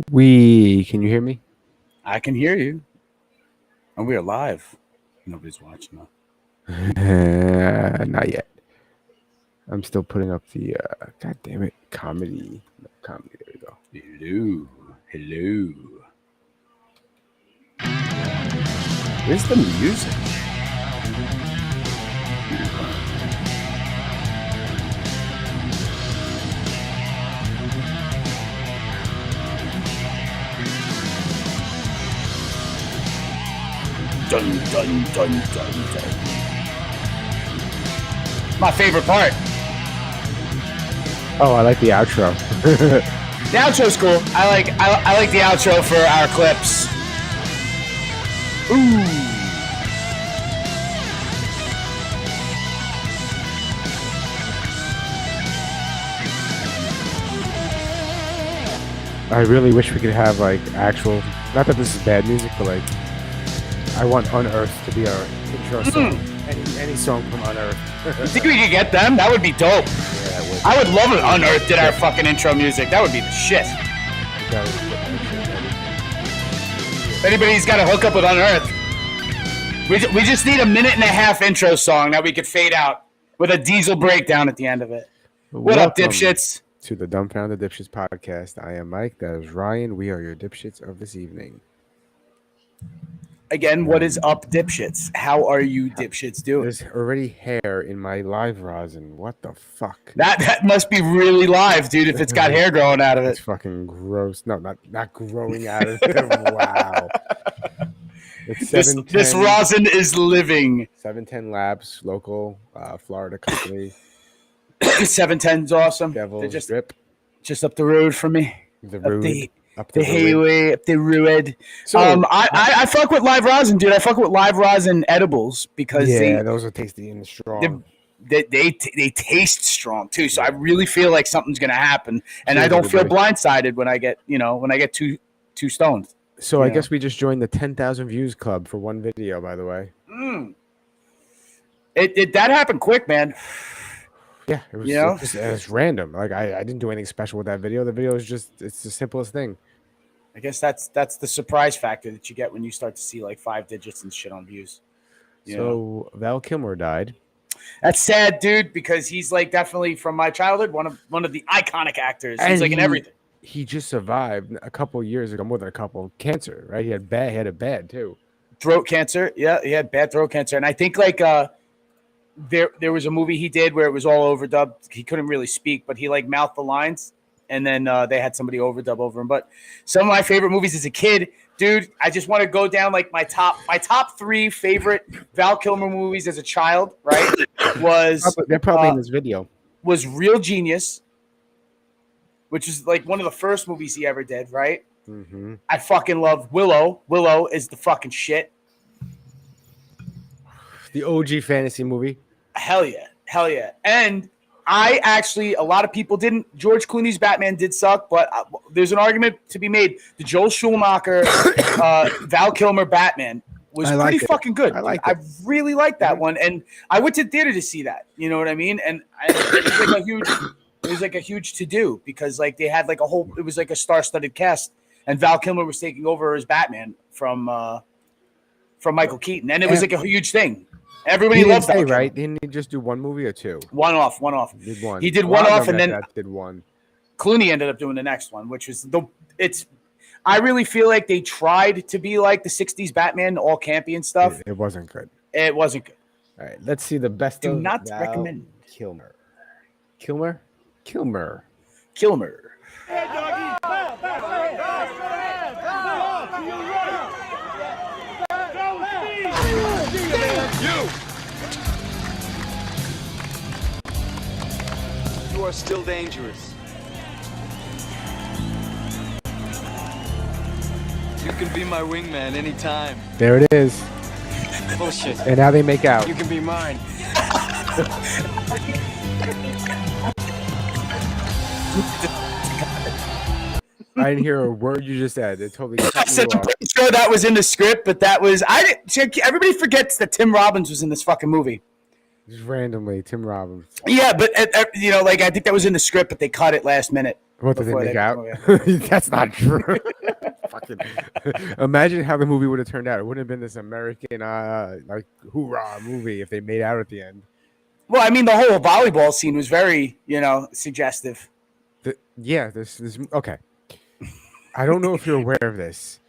Can you hear me? I can hear you. And we are live. Nobody's watching though. Not yet. I'm still putting up the, god damn it, comedy. No, comedy, there we go. Hello. Where's the music? Dun, dun, dun, dun, dun. My favorite part. Oh, I like the outro. The outro's cool. I like the outro for our clips. Ooh. I really wish we could have, like, actual, not that this is bad music, but, like, I want Unearthed to be our intro song. Any song from Unearthed. You think we could get them? That would be dope. Yeah, it would. I would love it. Unearthed did our fucking intro music. That would be the shit. If anybody's got a hookup with Unearthed, we just need a 1.5-minute intro song that we could fade out with a diesel breakdown at the end of it. What up, dipshits? To the Dumbfounded Dipshits podcast. I am Mike. That is Ryan. We are your dipshits of this evening. Again, what is up, dipshits? How are you dipshits doing? There's already hair in my live rosin. What the fuck? That must be really live, dude, if it's got hair growing out of it. It's fucking gross. No, not growing out of it. Wow. It's this rosin is living. 710 Labs, local Florida company. 710's awesome. Devil's just Drip. Just up the road from me. The road. Up the highway, up the road. So, I fuck with live rosin, dude. I fuck with live rosin edibles because those are tasty and strong. They taste strong too. So I really feel like something's gonna happen, and I don't feel blindsided when I get too stoned. So I guess we just joined the 10,000 views club for one video, by the way. That happened quick, man. Yeah, it was it's random. Like I didn't do anything special with that video. The video is it's the simplest thing. I guess that's the surprise factor that you get when you start to see like 5 digits and shit on views. So Val Kilmer died. That's sad, dude, because he's like definitely from my childhood one of the iconic actors. He's like in everything. He just survived a couple years ago, more than a couple, cancer, right? He had a bad too. Throat cancer. Yeah, he had bad throat cancer. And I think like there was a movie he did where it was all overdubbed. He couldn't really speak, but he like mouthed the lines. And then they had somebody overdub over him. But some of my favorite movies as a kid, dude, I just want to go down like my top 3 favorite Val Kilmer movies as a child, right? They're probably in this video. Was Real Genius, which is like one of the first movies he ever did, right? Mm-hmm. I fucking love Willow. Willow is the fucking shit. The OG fantasy movie. Hell yeah. And a lot of people didn't. George Clooney's Batman did suck, but there's an argument to be made. The Joel Schumacher, Val Kilmer Batman was pretty fucking good. I really liked that one, and I went to theater to see that. You know what I mean? And it was like a huge to do because like they had like it was like a star-studded cast, and Val Kilmer was taking over as Batman from Michael Keaton, and it was like a huge thing. Everybody loves that, right? Didn't he just do one movie or two? One off. He did one. He did one off, and then did one. Clooney ended up doing the next one, which was I really feel like they tried to be like the '60s Batman, all campy and stuff. It wasn't good. It wasn't good. All right, let's see the best. Do not recommend. Kilmer. Hey, doggy. You are still dangerous. You can be my wingman anytime. There it is. Bullshit. And now they make out. You can be mine. I didn't hear a word you just said. It totally cut I said, me I'm off. pretty sure that was in the script, but that was everybody forgets that Tim Robbins was in this fucking movie. Just randomly, Tim Robbins. Yeah, but I think that was in the script, but they cut it last minute. What did they before make they out? become That's not true. Fucking imagine how the movie would have turned out. It wouldn't have been this American like hoorah movie if they made out at the end. Well, I mean, the whole volleyball scene was very, suggestive. This okay. I don't know if you're aware of this,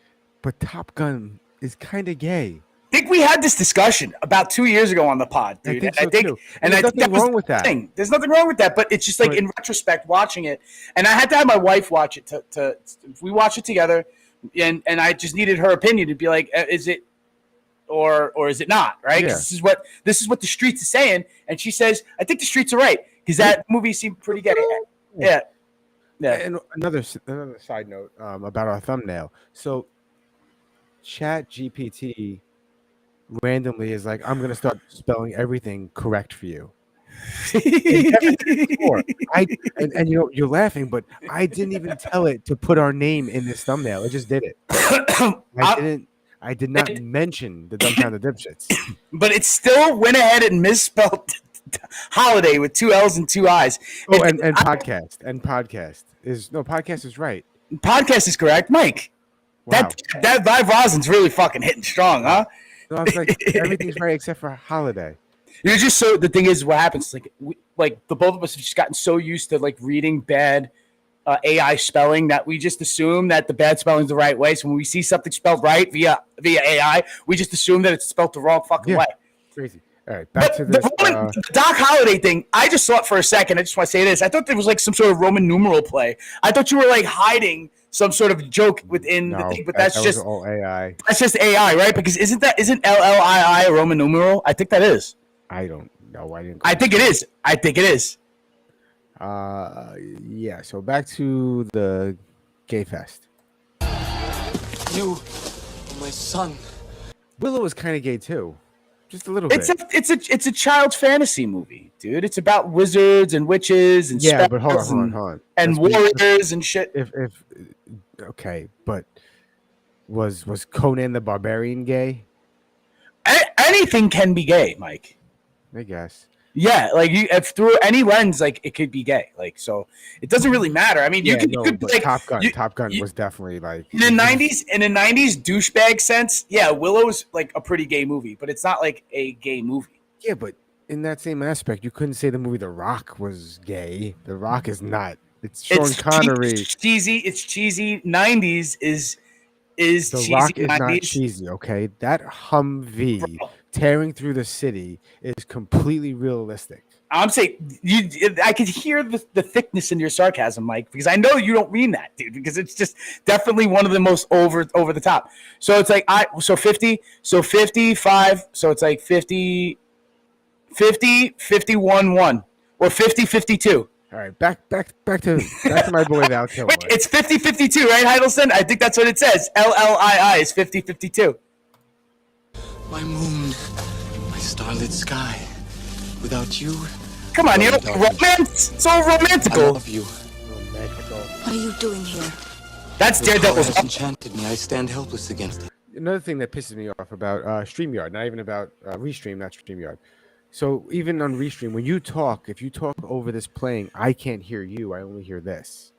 but Top Gun is kind of gay. I think we had this discussion about 2 years ago on the pod, dude. I think too. And There's I think nothing that was wrong with the that. thing. There's nothing wrong with that, but it's just like in retrospect, watching it, and I had to have my wife watch it. We watched it together, and I just needed her opinion to be like, is it or is it not, right? Yeah. 'Cause this is what the streets is saying, and she says, I think the streets are right because that movie seemed pretty gay. Yeah. And another side note about our thumbnail. So, Chat GPT randomly is like, I'm gonna start spelling everything correct for you. And you're laughing, but I didn't even tell it to put our name in this thumbnail. It just did it. I did not mention the Dumbfounded Dipshits. But it still went ahead and misspelled Holiday with 2 L's and 2 I's. Oh, and podcast podcast is right. Podcast is correct, Mike. Wow. That live rosin's really fucking hitting strong, huh? No, I was like, everything's right except for Holiday. You're just so. The thing is, what happens? Like the both of us have just gotten so used to like reading bad AI spelling that we just assume that the bad spelling is the right way. So when we see something spelled right via AI, we just assume that it's spelled the wrong fucking way. Crazy. All right, back to this. The Doc Holliday thing, I just saw it for a second. I just want to say this. I thought there was like some sort of Roman numeral play. I thought you were like hiding some sort of joke within the thing, but that's just all AI. That's just AI, right? Because isn't LLII a Roman numeral? I think that is. I don't know. I think it is. I think it is. Yeah. So back to the gay fest. You are my son. Willow is kind of gay too. Just a little bit. It's a child's fantasy movie, dude. It's about wizards and witches and spells but hold on. And warriors and shit. If okay, but was Conan the Barbarian gay? Anything can be gay, Mike. I guess. Yeah, like if through any lens, like it could be gay. Like so, it doesn't really matter. I mean, you could like Top Gun was definitely like in the '90s. In the '90s douchebag sense, yeah, Willow's like a pretty gay movie, but it's not like a gay movie. Yeah, but in that same aspect, you couldn't say the movie The Rock was gay. The Rock is not. It's Sean Connery. It's cheesy. '90s is The cheesy. Rock is 90s. not cheesy. Okay, that Humvee tearing through the city is completely realistic. I'm saying I could hear the thickness in your sarcasm, Mike, because I know you don't mean that, dude, because it's just definitely one of the most over the top. So it's like 55, so it's like 50, 51, 1 or 50, 52. All right, back to my boy Val Kilmer. Wait, it's 50, 52, right, Hiddleston? I think that's what it says. LLII is 50, 52. My moon, my starlit sky. Without you, come on, you know, romance. It's all romantical. I love you. Romantical. What are you doing here? That's Your power Daredevil's. has enchanted me. I stand helpless against it. Another thing that pisses me off about StreamYard, not even about Restream, not StreamYard. So even on Restream, when you talk, if you talk over this playing, I can't hear you. I only hear this.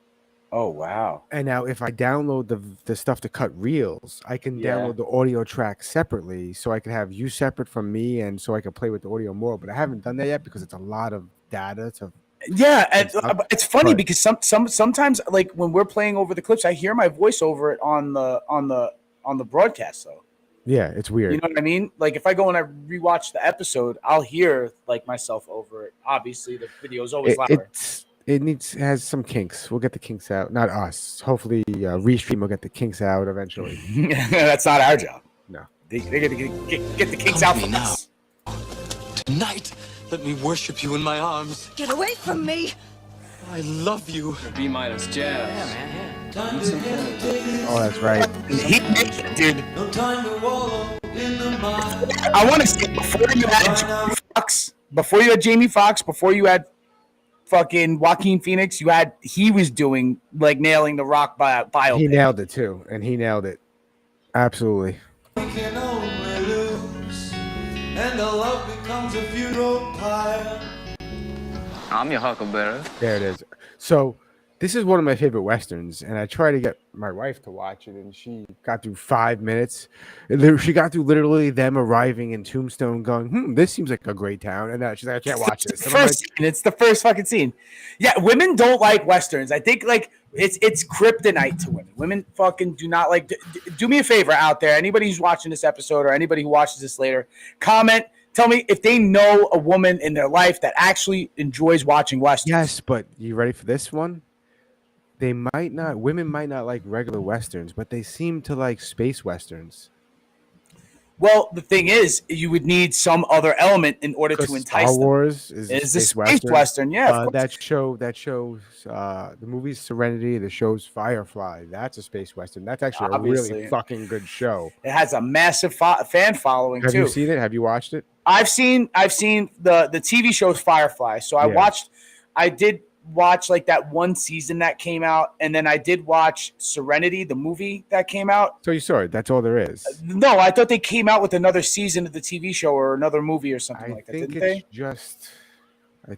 Oh wow! And now, if I download the stuff to cut reels, I can download the audio track separately, so I can have you separate from me, and so I can play with the audio more. But I haven't done that yet because it's a lot of data to. Yeah, and it's funny because sometimes, like when we're playing over the clips, I hear my voice over it on the broadcast. So yeah, it's weird. You know what I mean? Like if I go and I rewatch the episode, I'll hear like myself over it. Obviously, the video is always louder. It has some kinks. We'll get the kinks out. Not us. Hopefully, Restream will get the kinks out eventually. That's not our job. No. They're going to get the kinks out from us. Tonight, let me worship you in my arms. Get away from me! I love you. B- jazz. Yeah, man, yeah. Oh, that's right. He did it, dude. I want to say before you had Jamie Foxx, before you had fucking Joaquin Phoenix, he was doing like nailing the Rock biopic. He nailed it too, and he nailed it absolutely. We can only lose, and the love becomes a funeral pyre. I'm your huckleberry. There it is. So This is one of my favorite westerns, and I try to get my wife to watch it, and she got through 5 minutes. She got through literally them arriving in Tombstone, going, "This seems like a great town," and she's like, "I can't watch this." It's the first fucking scene. Yeah, women don't like westerns. I think like it's kryptonite to women. Women fucking do not like. Do me a favor out there, anybody who's watching this episode or anybody who watches this later, comment. Tell me if they know a woman in their life that actually enjoys watching westerns. Yes, but you ready for this one? Women might not like regular westerns, but they seem to like space westerns. Well, the thing is, you would need some other element in order to entice Star them. Wars is a space western, yeah. That shows the movie Serenity, the show's Firefly. That's a space western. That's actually a really fucking good show. It has a massive fan following too. Have you seen it? Have you watched it? I've seen the TV show Firefly. So I did watch like that one season that came out, and then I did watch Serenity, the movie that came out. So you saw it. That's all there is. No, I thought they came out with another season of the TV show or another movie or something like that. Didn't they?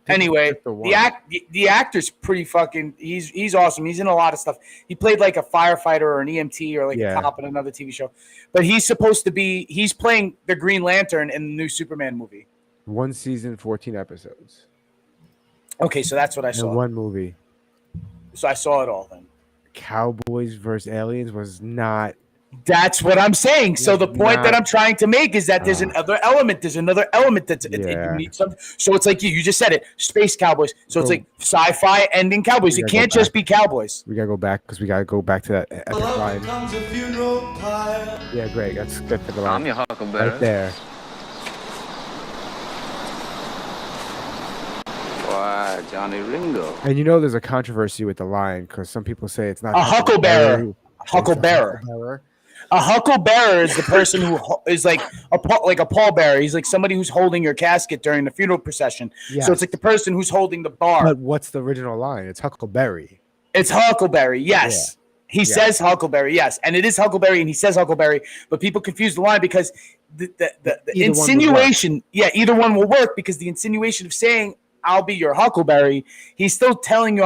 Anyway, the actor's pretty fucking. He's awesome. He's in a lot of stuff. He played like a firefighter or an EMT or like a cop in another TV show. But he's supposed to be. He's playing the Green Lantern in the new Superman movie. 1 season, 14 episodes. Okay, so that's what I saw. And 1 movie. So I saw it all then. Cowboys versus Aliens was not. That's what I'm saying. So the point that I'm trying to make is that there's another element. There's another element that's it needs something. So it's like you just said it. Space cowboys. So it's like sci-fi ending cowboys. It can't just be cowboys. We gotta go back because we gotta go back to that epic line. Yeah, great. That's good for the line. I'm your huckleberry. Right there. Why, Johnny Ringo. And you know there's a controversy with the line because some people say it's not a huckleberry. Hucklebearer. A hucklebearer is the person who is like a pallbearer. He's like somebody who's holding your casket during the funeral procession. Yes. So it's like the person who's holding the bar. But what's the original line? It's huckleberry. It's huckleberry. Yes. Yeah. He says huckleberry. Yes. And it is huckleberry and he says huckleberry, but people confuse the line because the insinuation, either one will work because the insinuation of saying I'll be your huckleberry. He's still telling you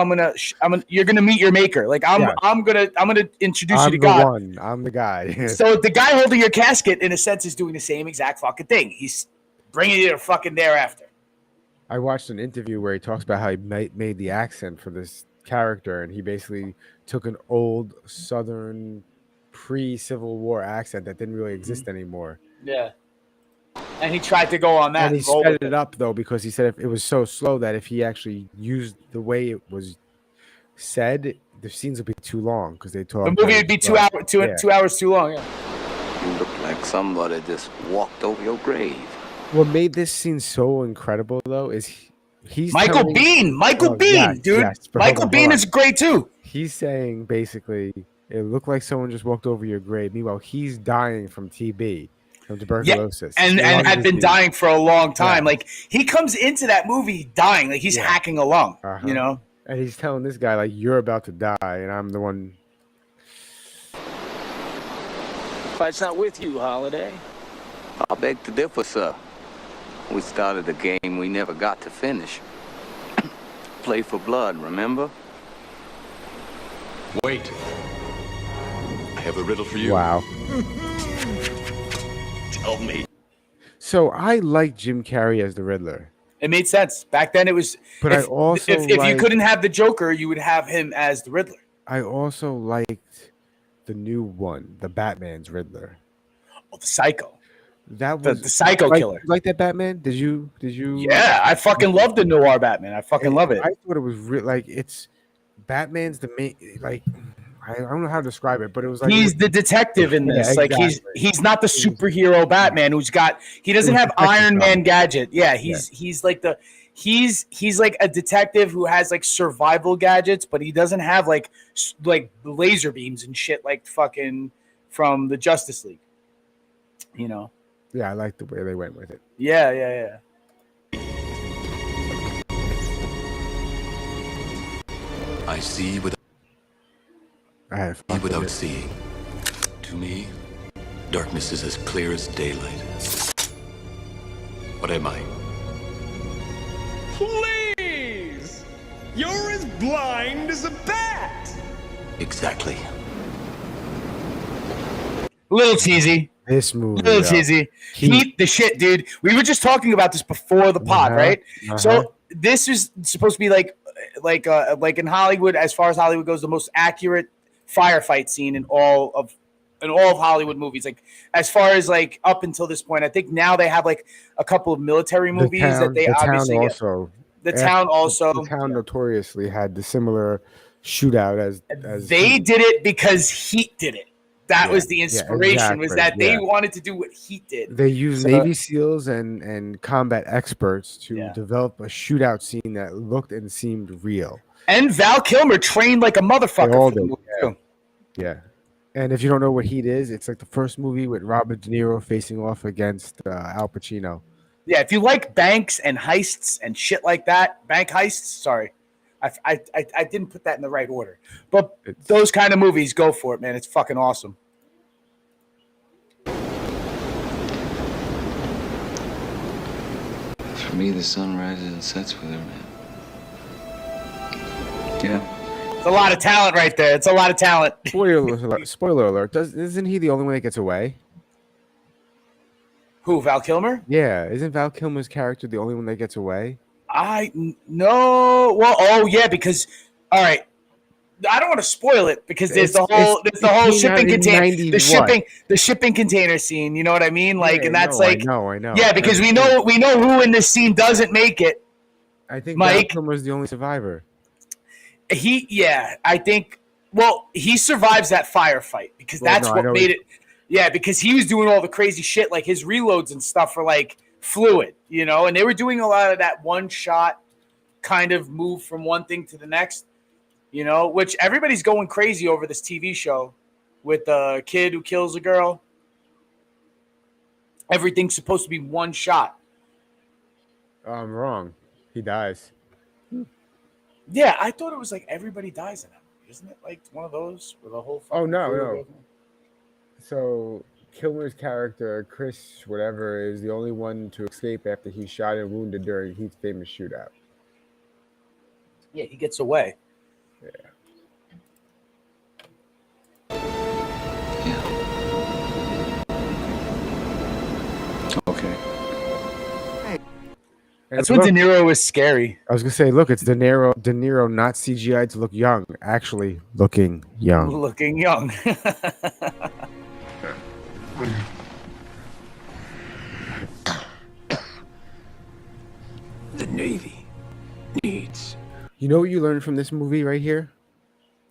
you're gonna meet your maker. Like I'm gonna introduce you to God. I'm the guy. So the guy holding your casket, in a sense, is doing the same exact fucking thing. He's bringing you to fucking thereafter. I watched an interview where he talks about how he made the accent for this character, and he basically took an old Southern pre-Civil War accent that didn't really exist anymore. Yeah. And he tried to go on that. And he sped it up, though, because he said it was so slow that if he actually used the way it was said, the scenes would be too long because they talk. The movie would be 2 hours too long. Yeah. You look like somebody just walked over your grave. What made this scene so incredible, though, is he's Michael Biehn. Michael Biehn, dude. Yes, Michael Biehn is great, too. He's saying, basically, it looked like someone just walked over your grave. Meanwhile, he's dying from TB. From tuberculosis. Yeah, and had been dying for a long time. Yeah. Like he comes into that movie dying, like he's hacking a lung, you know. And he's telling this guy like, "You're about to die, and I'm the one." Fight's not with you, Holiday. I beg to differ, sir. We started a game we never got to finish. Play for blood, remember? Wait. I have a riddle for you. Wow. Tell me. So I like Jim Carrey as the Riddler. It made sense. Back then it was. But if you couldn't have the Joker, you would have him as the Riddler. I also liked the new one, the Batman's Riddler. Oh, the Psycho. That was the Psycho killer. Like that Batman? Did you? Yeah, I fucking love the noir Batman. I fucking love it. I thought it was it's Batman's the main I don't know how to describe it, but it was like he's the detective in this. Yeah, exactly. Like he's not the superhero Batman he doesn't have Iron Man gadget. Yeah, he's like he's like a detective who has like survival gadgets, but he doesn't have like laser beams and shit like fucking from the Justice League. You know. Yeah, I like the way they went with it. Yeah. I see without seeing. To me, darkness is as clear as daylight. What am I? Please! You're as blind as a bat. Exactly. Little cheesy. This movie, Little though. cheesy. Heat the shit, dude. We were just talking about this before the pod, right? So this is supposed to be like in Hollywood, as far as Hollywood goes, the most accurate firefight scene in all of Hollywood movies. Like as far as like up until this point, I think now they have like a couple of military movies that they obviously also. The town also. The town notoriously had the similar shootout as they did it because Heat did it. That was the inspiration, was that they wanted to do what Heat did. They used Navy SEALs and combat experts to develop a shootout scene that looked and seemed real. And Val Kilmer trained like a motherfucker for the movie too. Yeah. And if you don't know what Heat is, it's like the first movie with Robert De Niro facing off against Al Pacino. Yeah, if you like banks and heists and shit like that, bank heists, sorry. I didn't put that in the right order. But those kind of movies, go for it, man. It's fucking awesome. For me, the sun rises and sets with her, man. Yeah. It's a lot of talent right there. It's a lot of talent. Spoiler alert. Isn't he the only one that gets away? Who, Val Kilmer? Yeah. Isn't Val Kilmer's character the only one that gets away? No. Well, oh yeah, because all right. I don't want to spoil it because there's the whole shipping container, the shipping container scene. You know what I mean? Like, and that's I know. Yeah, because we know who in this scene doesn't make it. I think Mike Val Kilmer's the only survivor. I think. Well, he survives that firefight because that's what made it. Yeah, because he was doing all the crazy shit, like his reloads and stuff were like fluid, you know, and they were doing a lot of that one shot kind of move from one thing to the next, you know, which everybody's going crazy over this TV show with the kid who kills a girl. Everything's supposed to be one shot. I'm wrong. He dies. Yeah, I thought it was like everybody dies in it. Isn't it like one of those where the whole no. So Kilmer's character, Chris, whatever, is the only one to escape after he's shot and wounded during Heat's famous shootout. Yeah, he gets away. Yeah. Okay. That's when De Niro was scary. I was gonna say, look, it's De Niro not CGI to look young, actually looking young. Looking young. The Navy needs. You know what you learned from this movie right here?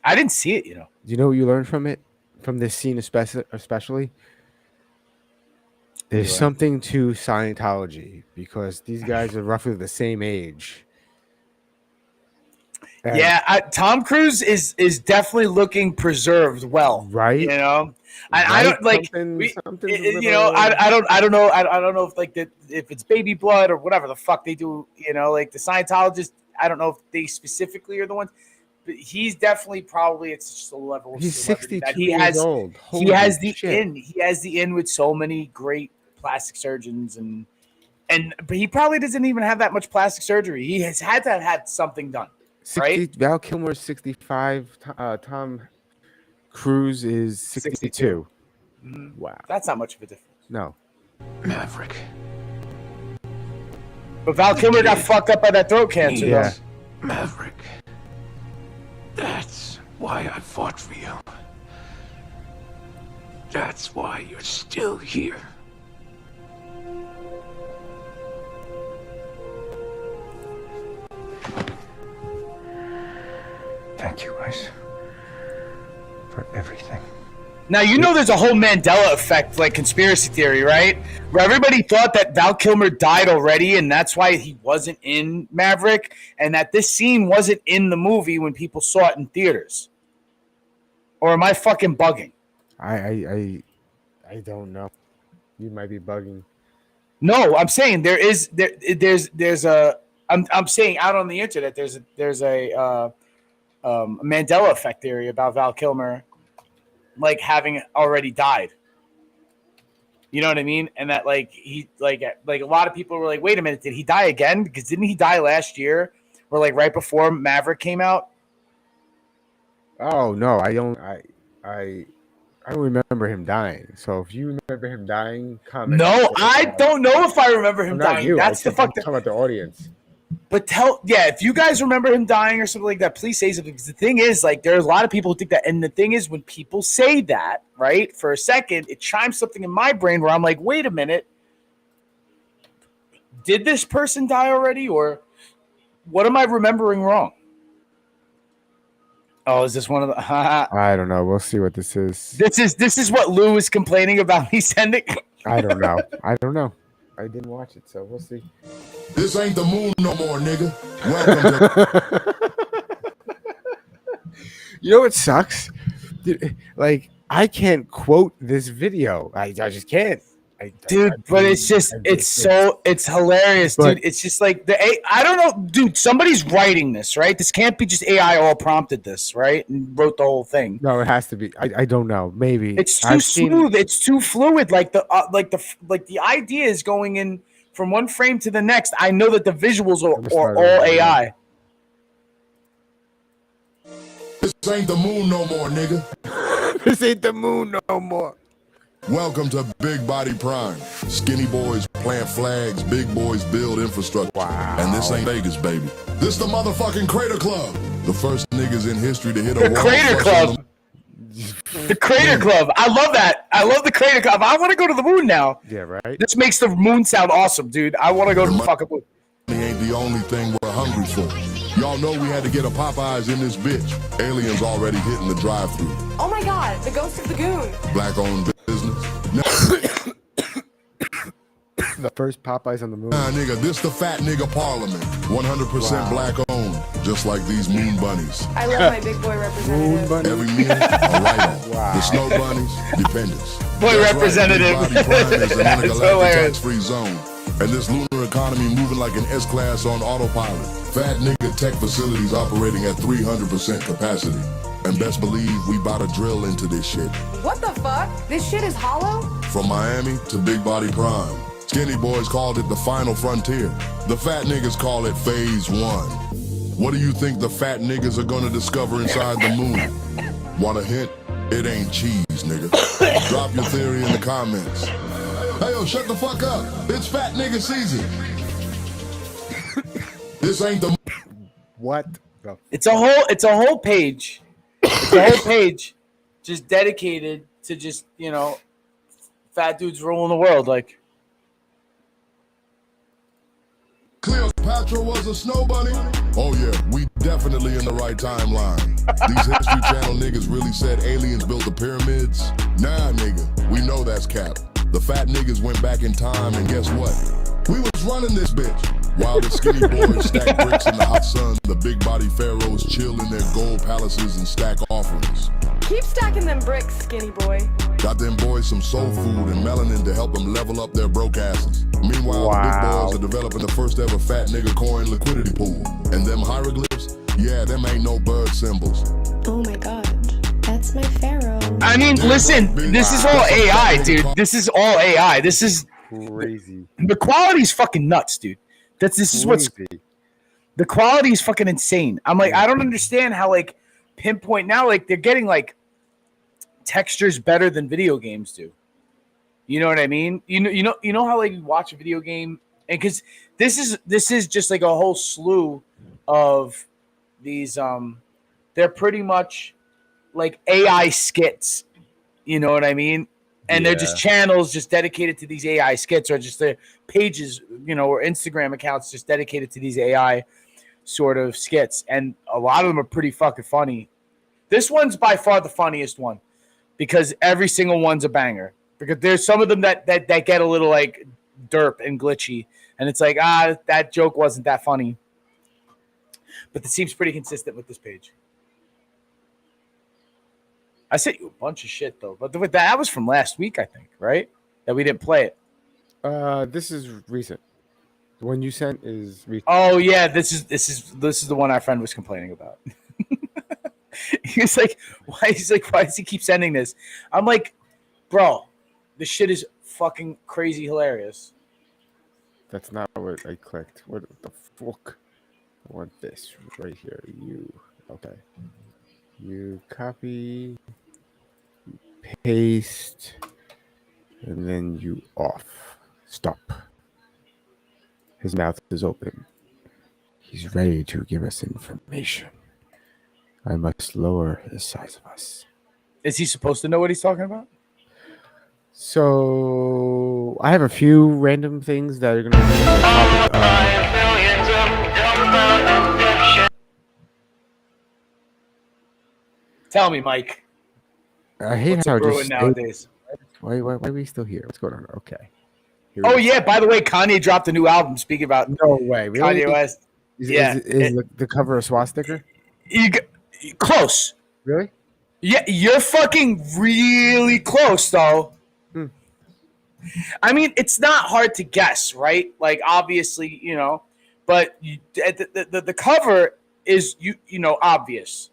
I didn't see it, you know. Do you know what you learned from it? From this scene especially? There's something to Scientology because these guys are roughly the same age. And Tom Cruise is definitely looking preserved well, right? You know, I don't like you know. I don't know. I don't know if like if it's baby blood or whatever the fuck they do. You know, like the Scientologists. I don't know if they specifically are the ones, but he's definitely probably it's just a level. Of he's 62 that he years has, old. He has the in. He has the in with so many great plastic surgeons but he probably doesn't even have that much plastic surgery. He has had to have something done. 60, right? Val Kilmer is 65. Tom Cruise is 62. Mm-hmm. Wow. That's not much of a difference. No. Maverick. But Val Kilmer got fucked up by that throat cancer. Yeah. Maverick. That's why I fought for you. That's why you're still here. Thank you, Ice, for everything. Now, you know there's a whole Mandela effect, like conspiracy theory, right? Where everybody thought that Val Kilmer died already, and that's why he wasn't in Maverick, and that this scene wasn't in the movie when people saw it in theaters. Or am I fucking bugging? I don't know. You might be bugging. No, I'm saying there's a I'm saying out on the internet there's a Mandela effect theory about Val Kilmer, like having already died. You know what I mean? And that like he like a lot of people were like, wait a minute, did he die again? Because didn't he die last year? Or like right before Maverick came out? Oh no, I don't. I don't remember him dying. So if you remember him dying, comment. No, I don't know if I remember I'm him not dying. you. That's the I'm fuck. talking about the audience. But if you guys remember him dying or something like that, please say something. Because the thing is, like, there's a lot of people who think that. And the thing is, when people say that, right, for a second, it chimes something in my brain where I'm like, wait a minute. Did this person die already? Or what am I remembering wrong? Oh, is this one of the? I don't know. We'll see what this is. This is what Lou is complaining about me sending. I don't know. I don't know. I didn't watch it, so we'll see. This ain't the moon no more, nigga. Welcome to. You know what sucks? Dude, like, I can't quote this video. I just can't. But it's just it's hilarious, dude. It's just like I don't know, dude. Somebody's writing this, right? This can't be just AI all prompted this, right? And wrote the whole thing. No, it has to be. I don't know. Maybe it's too smooth. It's too fluid. Like the idea is going in from one frame to the next. I know that the visuals are all AI. This ain't the moon no more, nigga. This ain't the moon no more. Welcome to Big Body Prime. Skinny boys plant flags, big boys build infrastructure. Wow. And this ain't Vegas, baby. This the motherfucking Crater Club. The first niggas in history to hit a The Crater Club. The Crater Club. I love that. I love the Crater Club. I want to go to the moon now. Yeah, right? This makes the moon sound awesome, dude. I want to go to the fucking moon. Ain't the only thing we're hungry for. Y'all know we had to get a Popeyes in this bitch. Aliens already hitting the drive-thru. Oh my god, the ghost of the goon. Black-owned business. The first Popeyes on the moon. Nah, nigga, this the fat nigga parliament. 100% black-owned, just like these moon bunnies. I love my big boy representative. Every meal, a write-off. The snow bunnies, dependents. Boy That's representative. Right, Big Body Prime is an That's intergalactic hilarious. tax-free zone. And this lunar economy moving like an S-class on autopilot. Fat nigga tech facilities operating at 300% capacity. And best believe we bout to drill into this shit. What the fuck? This shit is hollow? From Miami to Big Body Prime. Skinny boys called it the final frontier. The fat niggas call it phase 1. What do you think the fat niggas are gonna discover inside the moon? Want a hint? It ain't cheese, nigga. Drop your theory in the comments. Hey, yo, shut the fuck up. It's fat nigga season. This ain't the... What the... It's a whole page. It's a whole page just dedicated to just, fat dudes ruling the world. Like, Cleopatra was a snow bunny? Oh yeah, we definitely in the right timeline. These History Channel niggas really said aliens built the pyramids? Nah, nigga, we know that's cap. The fat niggas went back in time and guess what? We was running this bitch. While the skinny boys stack bricks in the hot sun, the big body pharaohs chill in their gold palaces and stack offerings. Keep stacking them bricks, skinny boy. Got them boys some soul food and melanin to help them level up their broke asses. Meanwhile, the big boys are developing the first ever fat nigga coin liquidity pool. And them hieroglyphs, yeah, them ain't no bird symbols. Oh my god, that's my pharaoh. I mean, listen, this is all AI, dude. This is all AI. This is crazy. The quality's fucking nuts, dude. This is what's the quality is fucking insane. I'm like, I don't understand how like pinpoint now, like they're getting like textures better than video games do. You know what I mean? You know how like you watch a video game, and because this is just like a whole slew of these they're pretty much like AI skits. You know what I mean? And they're just channels just dedicated to these AI skits, or just their pages, or Instagram accounts just dedicated to these AI sort of skits. And a lot of them are pretty fucking funny. This one's by far the funniest one because every single one's a banger. Because there's some of them that get a little like derp and glitchy. And it's like, that joke wasn't that funny. But it seems pretty consistent with this page. I sent you a bunch of shit though, but that was from last week, I think, right? That we didn't play it. This is recent. The one you sent is recent. Oh yeah, this is the one our friend was complaining about. He's like, why does he keep sending this? I'm like, bro, this shit is fucking crazy hilarious. That's not what I clicked. What the fuck? I want this right here. You okay? You copy, paste, and then you off. Stop. His mouth is open. He's ready to give us information. I must lower the size of us. Is he supposed to know what he's talking about? So I have a few random things that are going to be the topic. Tell me, Mike. I hate What's how a it brewing just nowadays? Why are we still here? What's going on? Okay. Oh yeah. By the way, Kanye dropped a new album. Speaking about No way. Really? Kanye West. Is the cover a swastika? Close. Really? Yeah, you're fucking really close, though. I mean, it's not hard to guess, right? Like, obviously, but the cover is obvious.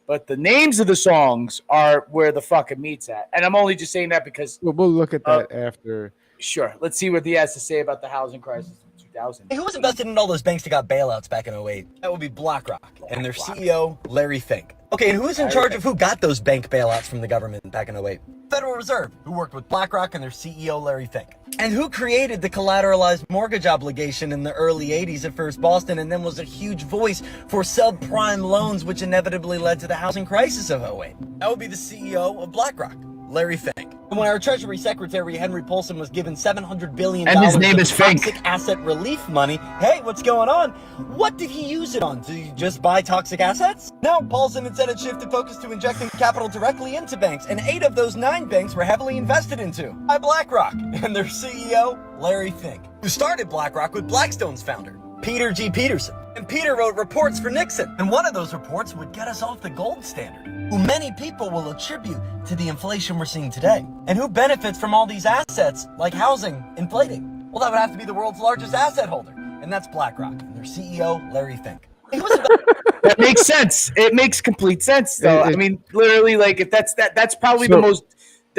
But the names of the songs are where the fucking meat's at, and I'm only just saying that because we'll look at that after. Sure, let's see what he has to say about the housing crisis in 2000. Hey, who was invested in all those banks that got bailouts back in 2008? That would be BlackRock and their CEO, Larry Fink. Okay, and who's in charge of who got those bank bailouts from the government back in 2008? Federal Reserve, who worked with BlackRock and their CEO, Larry Fink. And who created the collateralized mortgage obligation in the early 80s at First Boston and then was a huge voice for subprime loans, which inevitably led to the housing crisis of 2008? That would be the CEO of BlackRock, Larry Fink. And when our Treasury Secretary, Henry Paulson, was given $700 billion and his name is toxic Fink. asset relief money, hey, what's going on? What did he use it on? Did he just buy toxic assets? No, Paulson instead had shifted focus to injecting capital directly into banks, and 8 of those 9 banks were heavily invested into by BlackRock and their CEO, Larry Fink, who started BlackRock with Blackstone's founder, Peter G. Peterson. And Peter wrote reports for Nixon, and one of those reports would get us off the gold standard, who many people will attribute to the inflation we're seeing today. And who benefits from all these assets, like housing, inflating? Well, that would have to be the world's largest asset holder, and that's BlackRock and their CEO, Larry Fink. That makes sense. It makes complete sense, though. I mean, literally, like, if that's probably the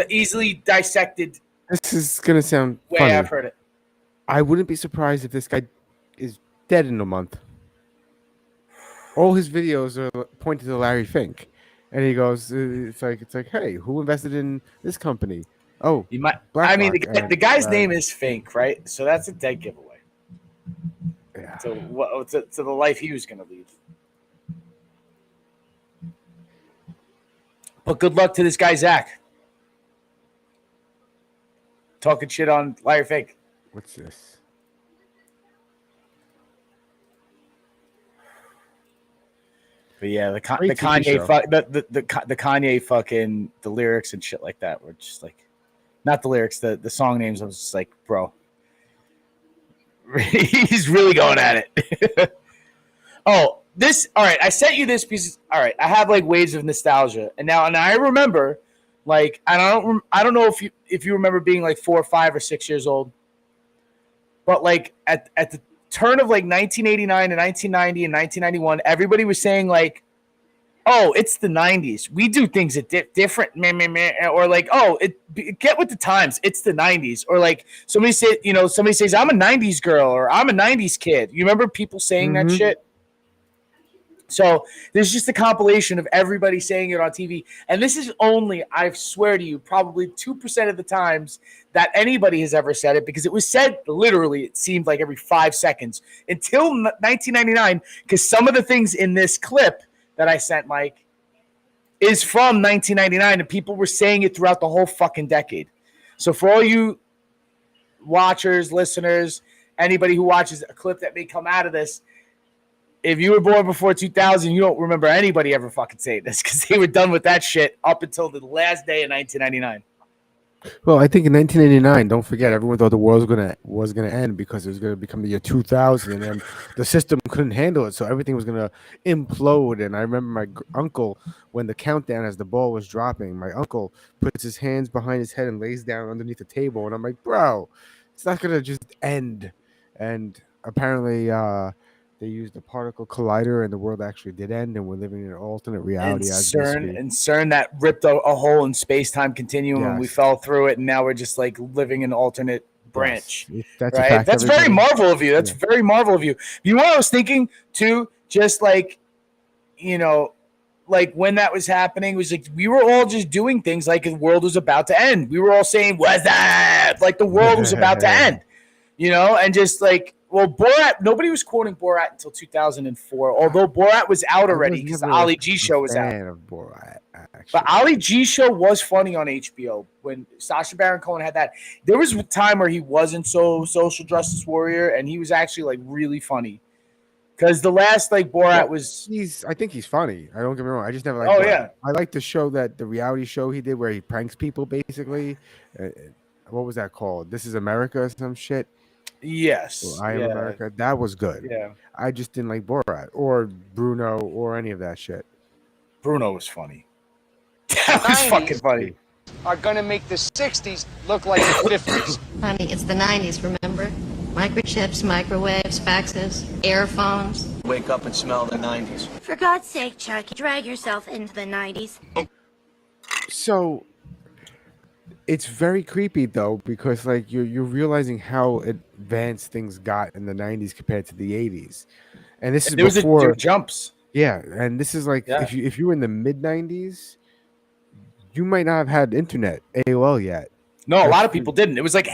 easily dissected. This is gonna sound way funny. I've heard it. I wouldn't be surprised if this guy is dead in a month. All his videos are pointed to Larry Fink, and he goes, "It's like, hey, who invested in this company? Oh, you might. BlackRock." I mean, the guy's name is Fink, right? So that's a dead giveaway. Yeah. To the life he was going to lead. But good luck to this guy, Zach. Talking shit on Larry Fink. What's this? But yeah, the Great TV Kanye show. the Kanye fucking the lyrics and shit like that were just like, not the lyrics, the song names. I was just like, bro, he's really going at it. Oh, this, all right. I sent you this piece. All right, I have like waves of nostalgia, and I remember, like, I don't know if you remember being like 4 or 5 or 6 years old, but like at the turn of like 1989 and 1990 and 1991, everybody was saying like, oh, it's the 90s. We do things different. Or like, oh, get with the times. It's the 90s. Or like somebody says, I'm a 90s girl or I'm a 90s kid. You remember people saying that shit? So there's just a compilation of everybody saying it on TV. And this is only, I swear to you, probably 2% of the times that anybody has ever said it, because it was said literally, it seemed like every 5 seconds until 1999, because some of the things in this clip that I sent, Mike, is from 1999, and people were saying it throughout the whole fucking decade. So for all you watchers, listeners, anybody who watches a clip that may come out of this, if you were born before 2000, you don't remember anybody ever fucking saying this, because they were done with that shit up until the last day of 1999. Well, I think in 1989, don't forget, everyone thought the world was gonna end because it was gonna become the year 2000, and the system couldn't handle it, so everything was gonna implode. And I remember my uncle, when the countdown as the ball was dropping, my uncle puts his hands behind his head and lays down underneath the table, and I'm like, bro, it's not gonna just end. And apparently, they used a particle collider, and the world actually did end, and we're living in an alternate reality. And CERN that ripped a hole in space-time continuum, and we fell through it, and now we're just like living in an alternate branch. Yes. That's right? a fact. That's very Marvel of you. That's very Marvel of you. You know what I was thinking too? Just like, like when that was happening, it was like we were all just doing things like the world was about to end. We were all saying, "What's that?" Like the world was about to end, and just like, well, Borat. Nobody was quoting Borat until 2004, although Borat was out already because the Ali G show was out. Fan of Borat, actually. But Ali G show was funny on HBO when Sacha Baron Cohen had that. There was a time where he wasn't so social justice warrior, and he was actually like really funny. Because the last like Borat was, I think he's funny. I don't get me wrong. I just never like. Oh Borat. yeah, I like the show the reality show he did where he pranks people basically. What was that called? This Is America or some shit. Yes, I Am America. That was good. Yeah, I just didn't like Borat or Bruno or any of that shit. Bruno was funny. That was fucking funny. Are gonna make the 60s look like the 50s. Honey, it's the 90s, remember? Microchips, microwaves, faxes, earphones. Wake up and smell the 90s. For God's sake, Chuck, drag yourself into the 90s. So it's very creepy though, because like you're realizing how advanced things got in the 90s compared to the 80s. And this is before there were jumps. Yeah, and this is like if you were in the mid 90s, you might not have had internet, AOL yet. No, a lot of people didn't. It was like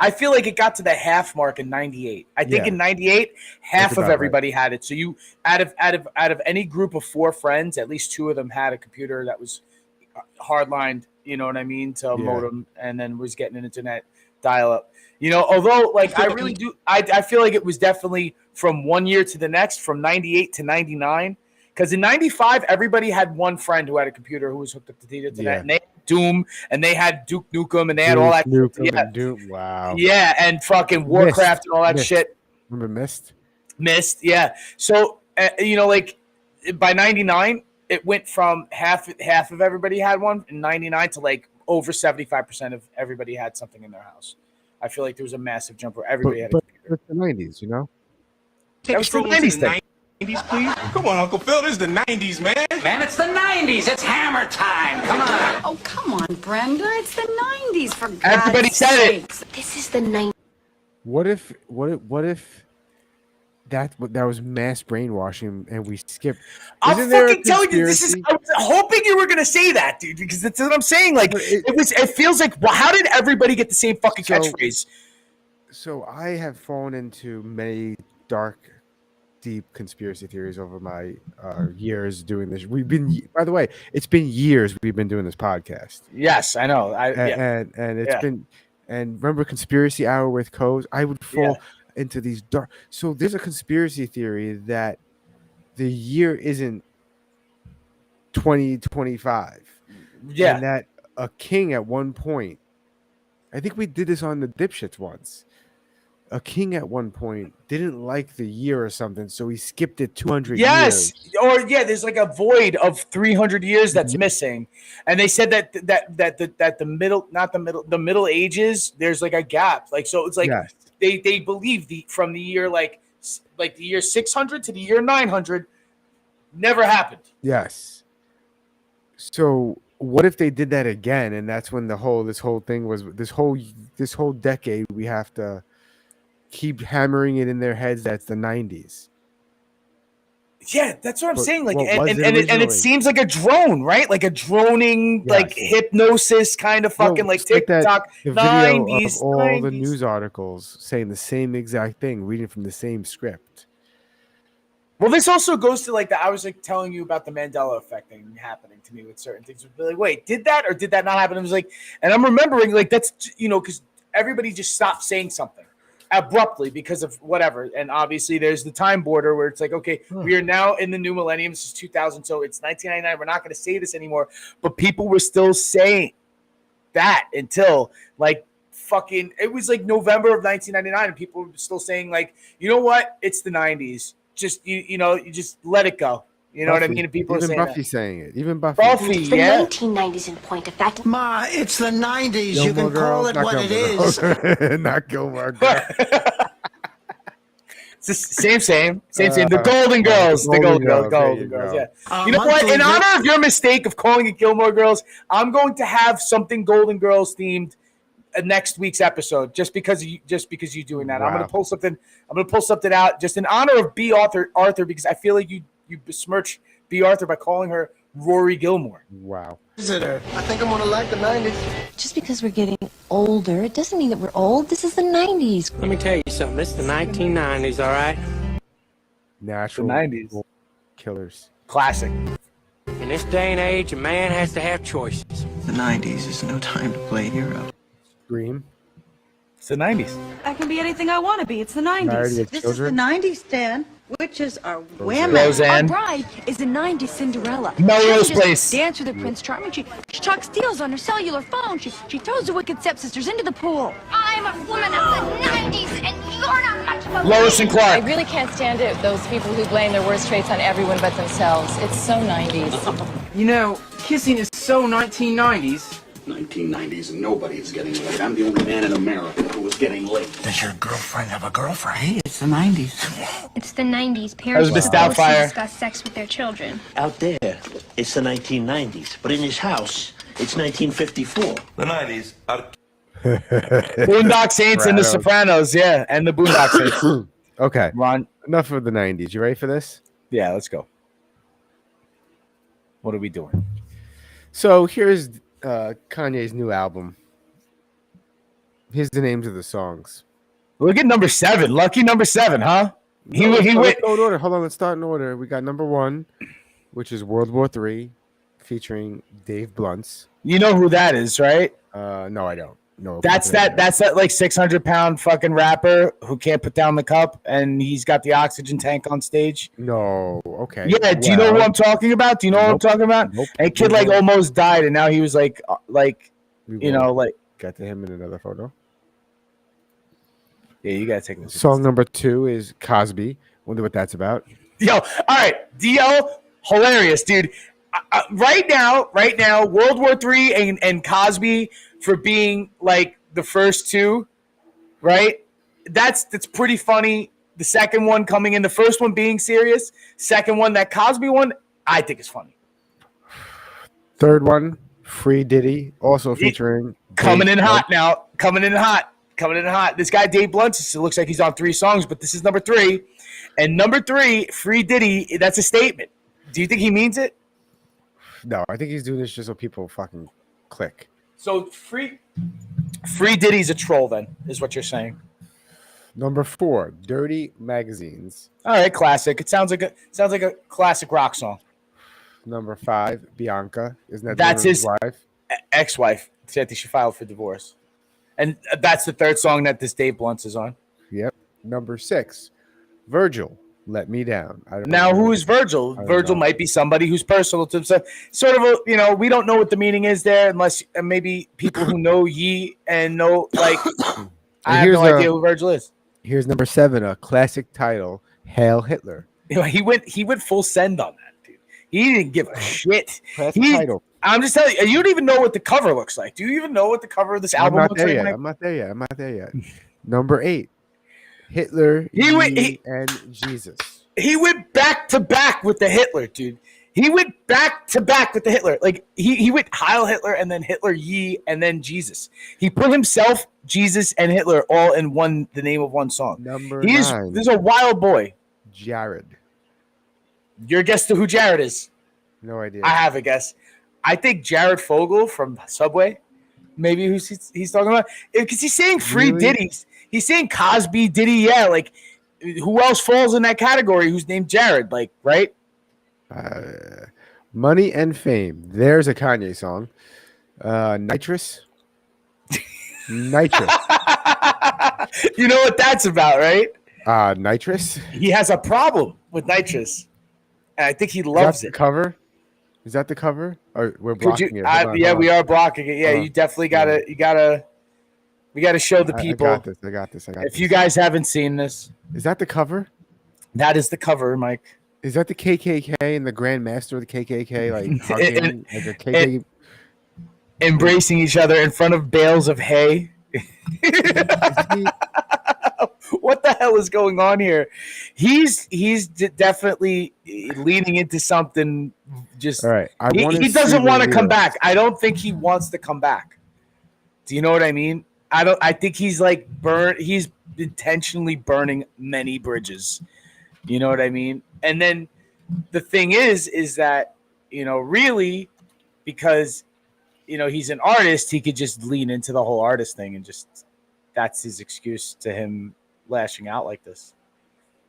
I feel like it got to the half mark in '98. I think in '98, half of everybody had it. So you out of any group of 4 friends, at least 2 of them had a computer that was hardlined. You know what I mean, to a modem, and then was getting an internet dial up. Although like I really do, I feel like it was definitely from one year to the next, from '98 to '99. Because in '95, everybody had one friend who had a computer who was hooked up to the internet, and they had Doom, and they had Duke Nukem, and they had all that. Doom, wow. Yeah, and fucking Warcraft and all that shit. Remember Myst? Myst, yeah. So like by '99, it went from half of everybody had one in '99 to like over 75% of everybody had something in their house. I feel like there was a massive jump where everybody had a computer. It's the '90s, That was the '90s thing. 90s, please? Come on, Uncle Phil. This is the 90s, man. Man, it's the 90s. It's hammer time. Come on. Oh, come on, Brenda. It's the 90s, for God's Everybody said sakes. This is the 90s. What if that was mass brainwashing and we skipped? I'm fucking telling you, I was hoping you were gonna say that, dude, because that's what I'm saying. Like it feels like, well, how did everybody get the same fucking catchphrase? So I have fallen into many dark, deep conspiracy theories over my years doing this. By the way, it's been years we've been doing this podcast. Yes, I know. And it's been, and remember Conspiracy Hour with Coase? I would fall into these dark. So there's a conspiracy theory that the year isn't 2025. Yeah. And that a king at one point, I think we did this on the Dipshits once. A king at one point didn't like the year or something, so he skipped it 200 years. Or there's like a void of 300 years that's missing, and they said that the Middle Ages, there's like a gap, like so it's like they believe from the year like the year 600 to the year 900 never happened. Yes. So what if they did that again, and that's when this whole thing was this whole decade we have to keep hammering it in their heads that's the 90s. Yeah, that's what I'm saying. Like, and it seems like a drone, right? Like a droning, like hypnosis kind of fucking like TikTok. The 90s, video of all 90s. the news articles saying the same exact thing, reading from the same script. Well, this also goes to like I was like telling you about the Mandela effect thing happening to me with certain things. Be like, wait, did that or did that not happen? I was like, and I'm remembering like that's because everybody just stopped saying something abruptly because of whatever, and obviously there's the time border where it's like, okay, we are now in the new millennium. This is 2000, so it's 1999. We're not going to say this anymore, but people were still saying that until like fucking it was like November of 1999, and people were still saying like, you know what, it's the 90s. Just you just let it go. You know Buffy, what I mean? And people are saying Buffy that. saying it. Even Buffy. It's the 1990s in point of fact. Ma, it's the 90s. You can call it what it is. Not Gilmore Girls. It's the same. The Golden Girls. The Golden Girls. Yeah. You know what? In honor of your mistake of calling it Gilmore Girls, I'm going to have something Golden Girls themed next week's episode, just because you doing that. Wow. I'm gonna pull something out just in honor of B. Arthur, because I feel like you besmirch B. Arthur by calling her Rory Gilmore. Wow. Visitor. I think I'm gonna like the 90s. Just because we're getting older, it doesn't mean that we're old. This is the 90s. Let me tell you something. This is the 1990s, all right? Natural The 90s. killers. Classic. In this day and age, a man has to have choices. The 90s is no time to play hero. Scream. It's the 90s. I can be anything I want to be. It's the Married 90s. with This children. is the 90s, Dan. Witches are women. Roseanne. Our bride is the 90s Cinderella. Melrose She just Place. Dance with her Prince Charming. She chucks steals on her cellular phone. She throws the wicked stepsisters into the pool. I'm a woman of the 90s, and you're not much of a Lois and Clark. I really can't stand it, those people who blame their worst traits on everyone but themselves. It's so 90s. You know, kissing is so 1990s. 1990s and nobody's getting laid. I'm the only man in America who was getting laid. Does your girlfriend have a girlfriend? Hey, it's the 90s. It's the 90s. Parents Elizabeth were supposed to Doubtfire. discuss sex with their children. Out there, it's the 1990s. But in this house, it's 1954. The 90s are Boondock Saints and The Sopranos, yeah, and the Boondock Saints. Okay. Ron, Enough of the 90s. You ready for this? yeah, let's go. What are we doing? So here's Kanye's new album. Here's the names of the songs. Look at number 7. Lucky number 7, huh? He Let's went. go in order. Hold on. Let's start in order. We got number 1, which is World War III, featuring Dave Blunts. You know who that is, right? No, I don't. No. That's that like 600-pound fucking rapper who can't put down the cup, and he's got the oxygen tank on stage. No. Okay. Yeah. Do you know who I'm talking about? Do you know what I'm talking about? Nope. And kid like almost died, and now he was like you know, like. Get to him in another photo. Yeah, you gotta take this. Song number 2 is Cosby. Wonder what that's about. Yo, all right, DL, hilarious, dude. Right now, World War III and Cosby for being like the first two, right? That's pretty funny. The second one coming in, the first one being serious. Second one, that Cosby one, I think is funny. Third one, Free Diddy, also featuring Coming Dave in Blunt. hot now. Coming in hot. This guy Dave Blunt, it looks like he's on 3 songs, but this is number 3. And number 3, Free Diddy, that's a statement. Do you think he means it? No, I think he's doing this just so people fucking click. So Free Diddy's a troll, then, is what you're saying. Number 4, Dirty Magazines. All right, classic. It sounds like a classic rock song. Number 5, Bianca. Isn't that That's the his wife? Ex-wife. Said she filed for divorce. And that's the third song that this Dave Blunt is on. Yep. Number 6, Virgil. Let Me Down. I don't Now, know. who is Virgil? don't Virgil know. might be somebody who's personal to himself. Sort of a, we don't know what the meaning is there unless maybe people who know Ye and know, like, I have no idea who Virgil is. Here's number 7, a classic title, Hail Hitler. He went full send on that, dude. He didn't give a shit. Classic title. I'm just telling you, you don't even know what the cover looks like. Do you even know what the cover of this I'm album not looks there like? yet. Mike? I'm not there yet. Number 8, Hitler and Jesus. He went back to back with the Hitler, dude. He went back to back with the Hitler. Like he went Heil Hitler and then Hitler Ye and then Jesus. He put himself, Jesus, and Hitler all in the name of one song. Number This 9, is a wild boy. Jared. Your guess to who Jared is? No idea. I have a guess. I think Jared Fogle from Subway. Maybe he's talking about, because he's saying Free Really? Diddy's. He's saying Cosby, Diddy. Yeah, like who else falls in that category? Who's named Jared? Like, right? Money and Fame. There's a Kanye song. Nitrous. Nitrous. You know what that's about, right? Nitrous. He has a problem with nitrous, and I think he loves it. Cover. Is that the cover? Or we're blocking it. Hold on, Yeah, hold on. we are blocking it. Yeah, you definitely gotta. We gotta show the people. I got this. If you guys haven't seen this, is that the cover? That is the cover, Mike. Is that the KKK and the Grand Master of the KKK like hugging like a KKK? Embracing each other in front of bales of hay. What the hell is going on here? He's definitely leaning into something. Just all right. He doesn't want to come back. I don't think he wants to come back. Do you know what I mean? I think he's like he's intentionally burning many bridges. You know what I mean? And then the thing is that really, because he's an artist, he could just lean into the whole artist thing and just that's his excuse to him lashing out like this.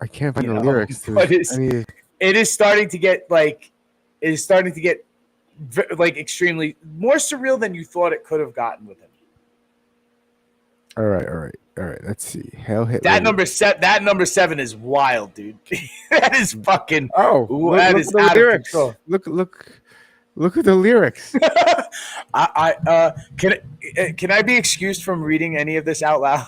I can't find the lyrics to But it. it is starting to get extremely more surreal than you thought it could have gotten with him. All right. Let's see. Hail Hitler. That number 7 is wild, dude. That is fucking. Oh, that look is at the out lyrics. of control. Look at the lyrics. Can I be excused from reading any of this out loud?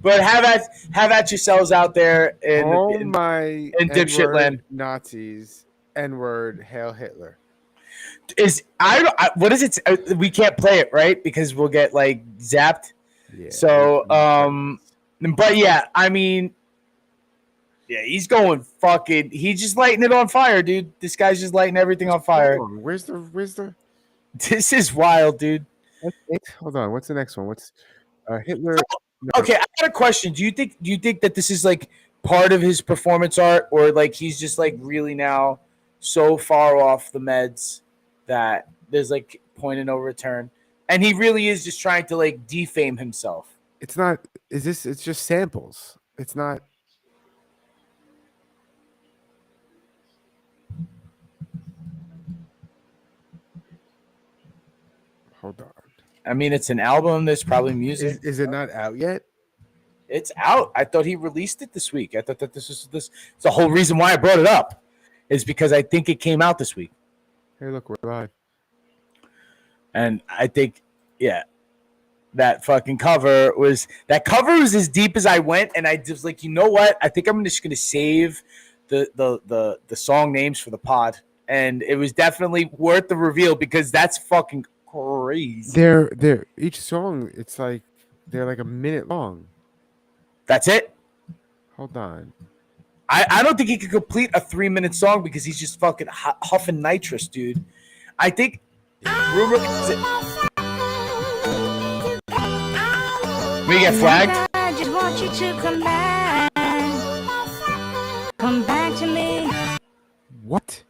But have at yourselves out there in dipshit land. Nazis, N-word, Hail Hitler. What is it? We can't play it, right? Because we'll get like zapped. Yeah. So, but yeah, I mean, yeah, he's going fucking. He's just lighting it on fire, dude. This guy's just lighting everything on fire. Where's the? This is wild, dude. Hold on. What's the next one? What's Hitler? No. Okay, I got a question. Do you think that this is like part of his performance art, or like he's just like really now so far off the meds that there's like point of no return, and he really is just trying to like defame himself? It's not. It's just samples. It's not. Hold on. I mean, it's an album. There's probably music. Is it not out yet? It's out. I thought he released it this week. I thought that this was this. It's the whole reason why I brought it up, is because I think it came out this week. Hey, look, we're live. And I think, yeah, that cover was as deep as I went, and I just like, you know what? I think I'm just gonna save the song names for the pod, and it was definitely worth the reveal because that's fucking crazy. They're each song. It's like they're like a minute long. That's it. Hold on. I don't think he could complete a 3-minute song because he's just fucking huffing nitrous, dude. I think rumor is it. We get flagged. I just want you to come back. Come back to me. What?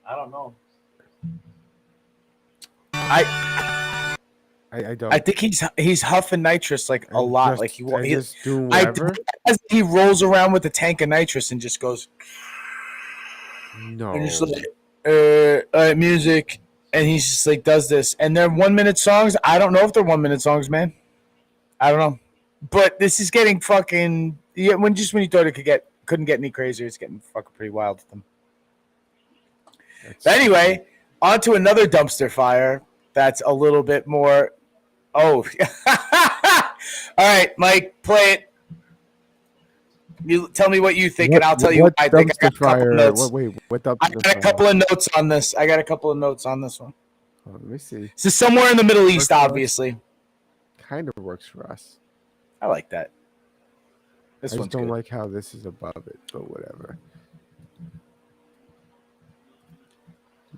I don't know. I don't. I think he's huffing nitrous like a lot. Like he doing whatever. He rolls around with a tank of nitrous and just goes. No. And just like, music, and he's just like does this, and they're 1-minute songs. I don't know if they're 1-minute songs, man. I don't know, but this is getting fucking. Yeah, when you thought it couldn't get any crazier, it's getting fucking pretty wild with them. But anyway, on to another dumpster fire. That's a little bit more. Oh, all right, Mike, play it. You tell me what you think, and I'll tell you what I think. I got a couple notes. I got a couple of notes on this. One. Oh, let me see. So somewhere in the Middle East, obviously. Kind of works for us. I like that. I just don't like how this is above it, but whatever.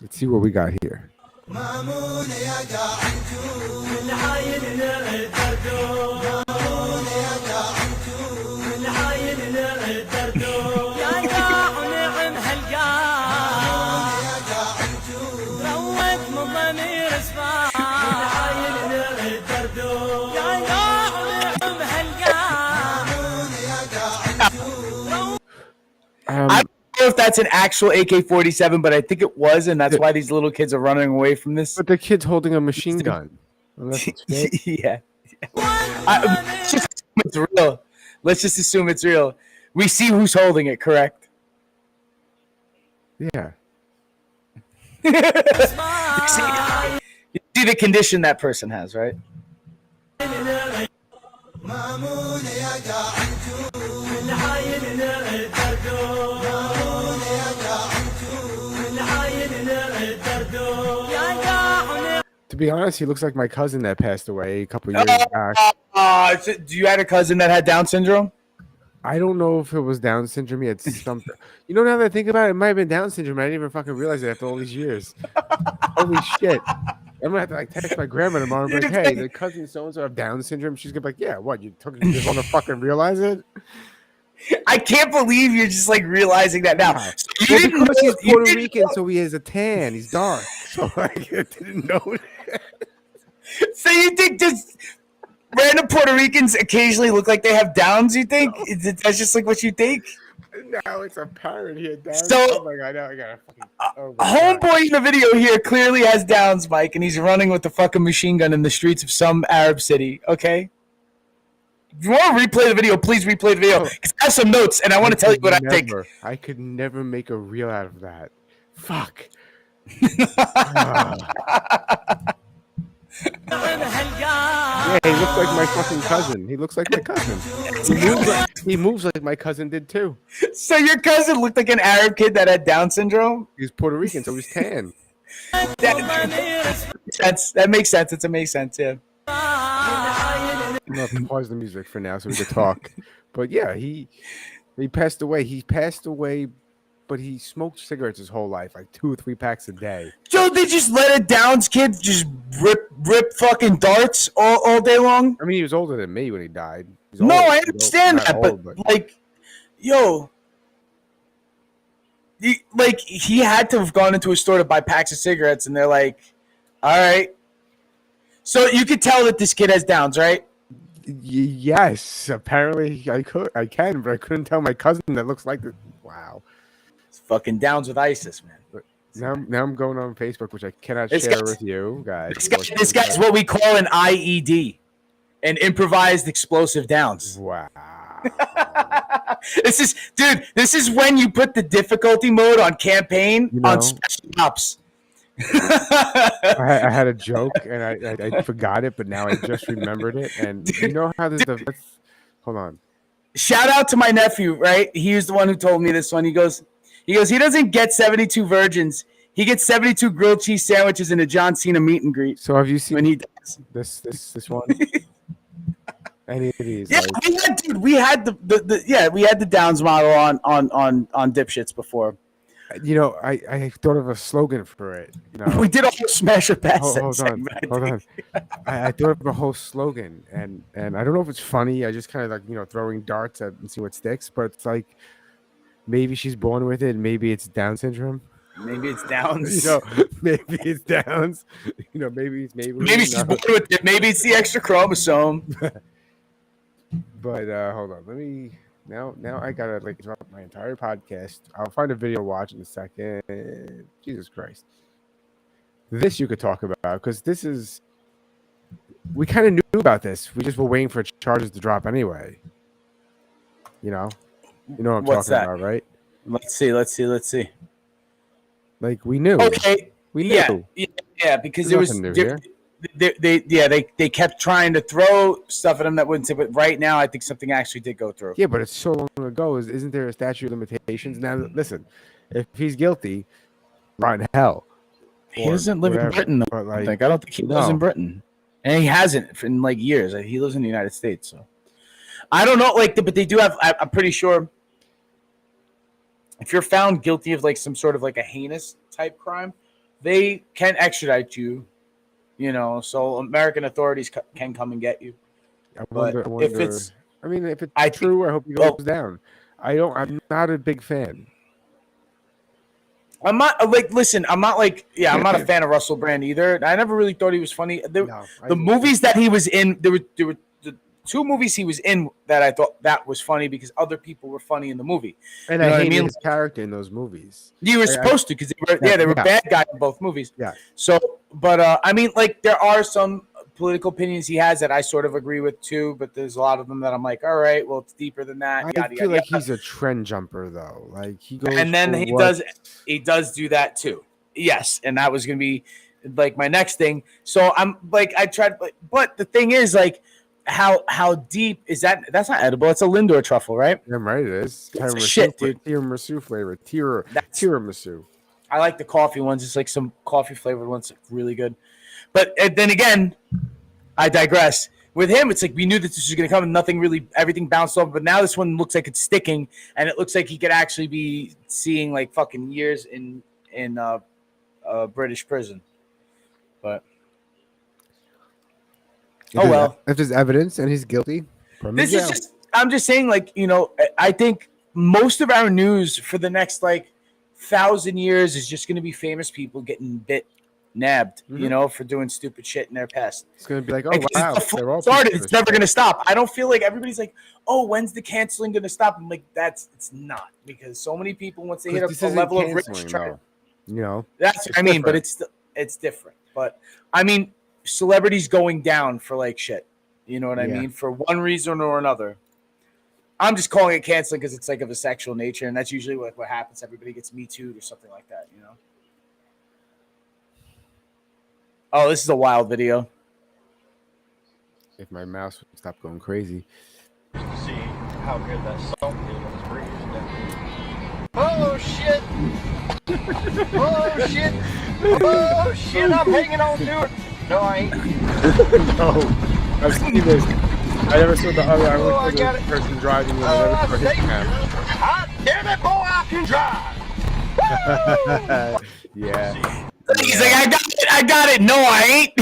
Let's see what we got here. I don't know if that's an actual AK-47, but I think it was, and that's why these little kids are running away from this. But the kid's holding a machine gun. Yeah. Let's just assume it's real. Let's just assume it's real. We see who's holding it, correct? Yeah. You see the condition that person has, right? To be honest, he looks like my cousin that passed away a couple years back. Do you had a cousin that had Down syndrome? I don't know if it was Down syndrome. He had something. You know, now that I think about it, it might have been Down syndrome. I didn't even fucking realize it after all these years. Holy shit. I'm gonna have to like text my grandma tomorrow and be like, hey, the cousin so and so have Down syndrome. She's gonna be like, yeah, what? You just want to fucking realize it? I can't believe you're just like realizing that now. So you Well, didn't because know, he's you Puerto didn't Rican, know- so he has a tan. He's dark. So I didn't know. So you think just random Puerto Ricans occasionally look like they have downs? You think that's just like what you think? Now it's apparent he had downs. So- oh my god! Now I gotta fucking. Oh my God. Homeboy in the video here clearly has downs, Mike, and he's running with the fucking machine gun in the streets of some Arab city. Okay. If you want to replay the video, please replay the video. Because I have some notes, and I want to tell you what I think. I could never make a reel out of that. Fuck. Yeah, he looks like my fucking cousin. He looks like my cousin. He moves like my cousin did too. So your cousin looked like an Arab kid that had Down syndrome? He's Puerto Rican, so he's tan. That makes sense. It makes sense, yeah. I'm gonna pause the music for now so we can talk. But yeah, he passed away. He passed away, but he smoked cigarettes his whole life, like 2 or 3 packs a day. Joe, they just let a Downs kid just rip fucking darts all day long? I mean, he was older than me when he died. He's No, old. I understand Not that, old, but like, yo, he had to have gone into a store to buy packs of cigarettes, and they're like, all right. So you could tell that this kid has Downs, right? Yes, apparently I can, but I couldn't tell my cousin that looks like this. Wow. It's fucking Downs with ISIS, man. But now I'm going on Facebook, which I cannot This share guy's- with you guys. This guy's what we call an IED, an improvised explosive Downs. Wow. This is when you put the difficulty mode on campaign on special ops. I had a joke and I forgot it, but now I just remembered it. And you know how there's hold on. Shout out to my nephew, right? He was the one who told me this one. He goes, he doesn't get 72 virgins. He gets 72 grilled cheese sandwiches and a John Cena meet and greet. So have you seen when he does this one? Any of these? Yeah, we had the Downs model on dipshits before. You know, I thought of a slogan for it. You know? We did a whole smash or pass. Hold on. I thought of a whole slogan, and I don't know if it's funny. I just kind of like throwing darts at and see what sticks. But it's like maybe she's born with it. Maybe it's Down syndrome. Maybe it's Downs. Maybe it's Downs. Maybe she's born with it. Maybe it's the extra chromosome. But hold on, let me. Now I gotta drop my entire podcast. I'll find a video to watch in a second. Jesus Christ. This you could talk about because this is. We kind of knew about this. We just were waiting for charges to drop anyway. You know what I'm What's talking that? about, right? Let's see. Like we knew. Okay. We knew. Yeah, because There's there was nothing new here. they kept trying to throw stuff at him that wouldn't say, but right now I think something actually did go through. Yeah, but it's so long ago. Isn't there a statute of limitations? Now, listen, if he's guilty, rot in hell. He doesn't live in Britain, though. But I don't think he lives in Britain, and he hasn't in years. He lives in the United States, so I don't know. But they do have. I'm pretty sure if you're found guilty of some sort of a heinous type crime, they can extradite you. So American authorities can come and get you. I wonder, if it's, if it's true, I hope he goes down. I'm not a big fan. I'm not listen. I'm not I'm not a fan of Russell Brand either. I never really thought he was funny. The movies that he was in, there were the 2 movies he was in that I thought that was funny because other people were funny in the movie. And I hated his character in those movies. You were supposed to because they were bad guys in both movies. Yeah. So, but there are some political opinions he has that I sort of agree with too, but there's a lot of them that I'm like, all right, well, it's deeper than that. I feel like he's a trend jumper though. He goes, and then he does do that too. Yes, and that was gonna be my next thing. So I'm I tried, but the thing is how deep is that? That's not edible. It's a Lindor truffle, right? Yeah, right. It is. It's shit, dude. Tiramisu flavor. Tiramisu. I like the coffee ones. It's some coffee flavored ones, really good. But then again, I digress. With him, it's we knew that this was going to come and everything bounced off. But now this one looks like it's sticking, and it looks like he could actually be seeing fucking years in British prison. But well, if there's evidence and he's guilty, this is just I'm just saying, like, you know, I think most of our news for the next like 1,000 years is just going to be famous people getting nabbed, you know, for doing stupid shit in their past. It's going to be like, oh, wow. They're all started. It's never going to stop. I don't feel like everybody's like, oh, when's the canceling going to stop? I'm like, it's not, because so many people, once they hit a level of rich, you know, that's what I mean, but it's different. But I mean, celebrities going down for like shit. You know what I mean? For one reason or another. I'm just calling it canceling because it's like of a sexual nature, and that's usually what happens. Everybody gets Me Too'd or something like that, you know? Oh, this is a wild video. If my mouse would stop going crazy. See how good that salt is breeze. Oh, shit. Oh, shit. Oh, shit. I'm hanging on to it. No, I ain't. No. I've seen this. I never saw the other. I looked at the person driving and I never saw his cam. Hot damn it, boy, I can drive. Yeah. He's like, I got it. No, I ain't.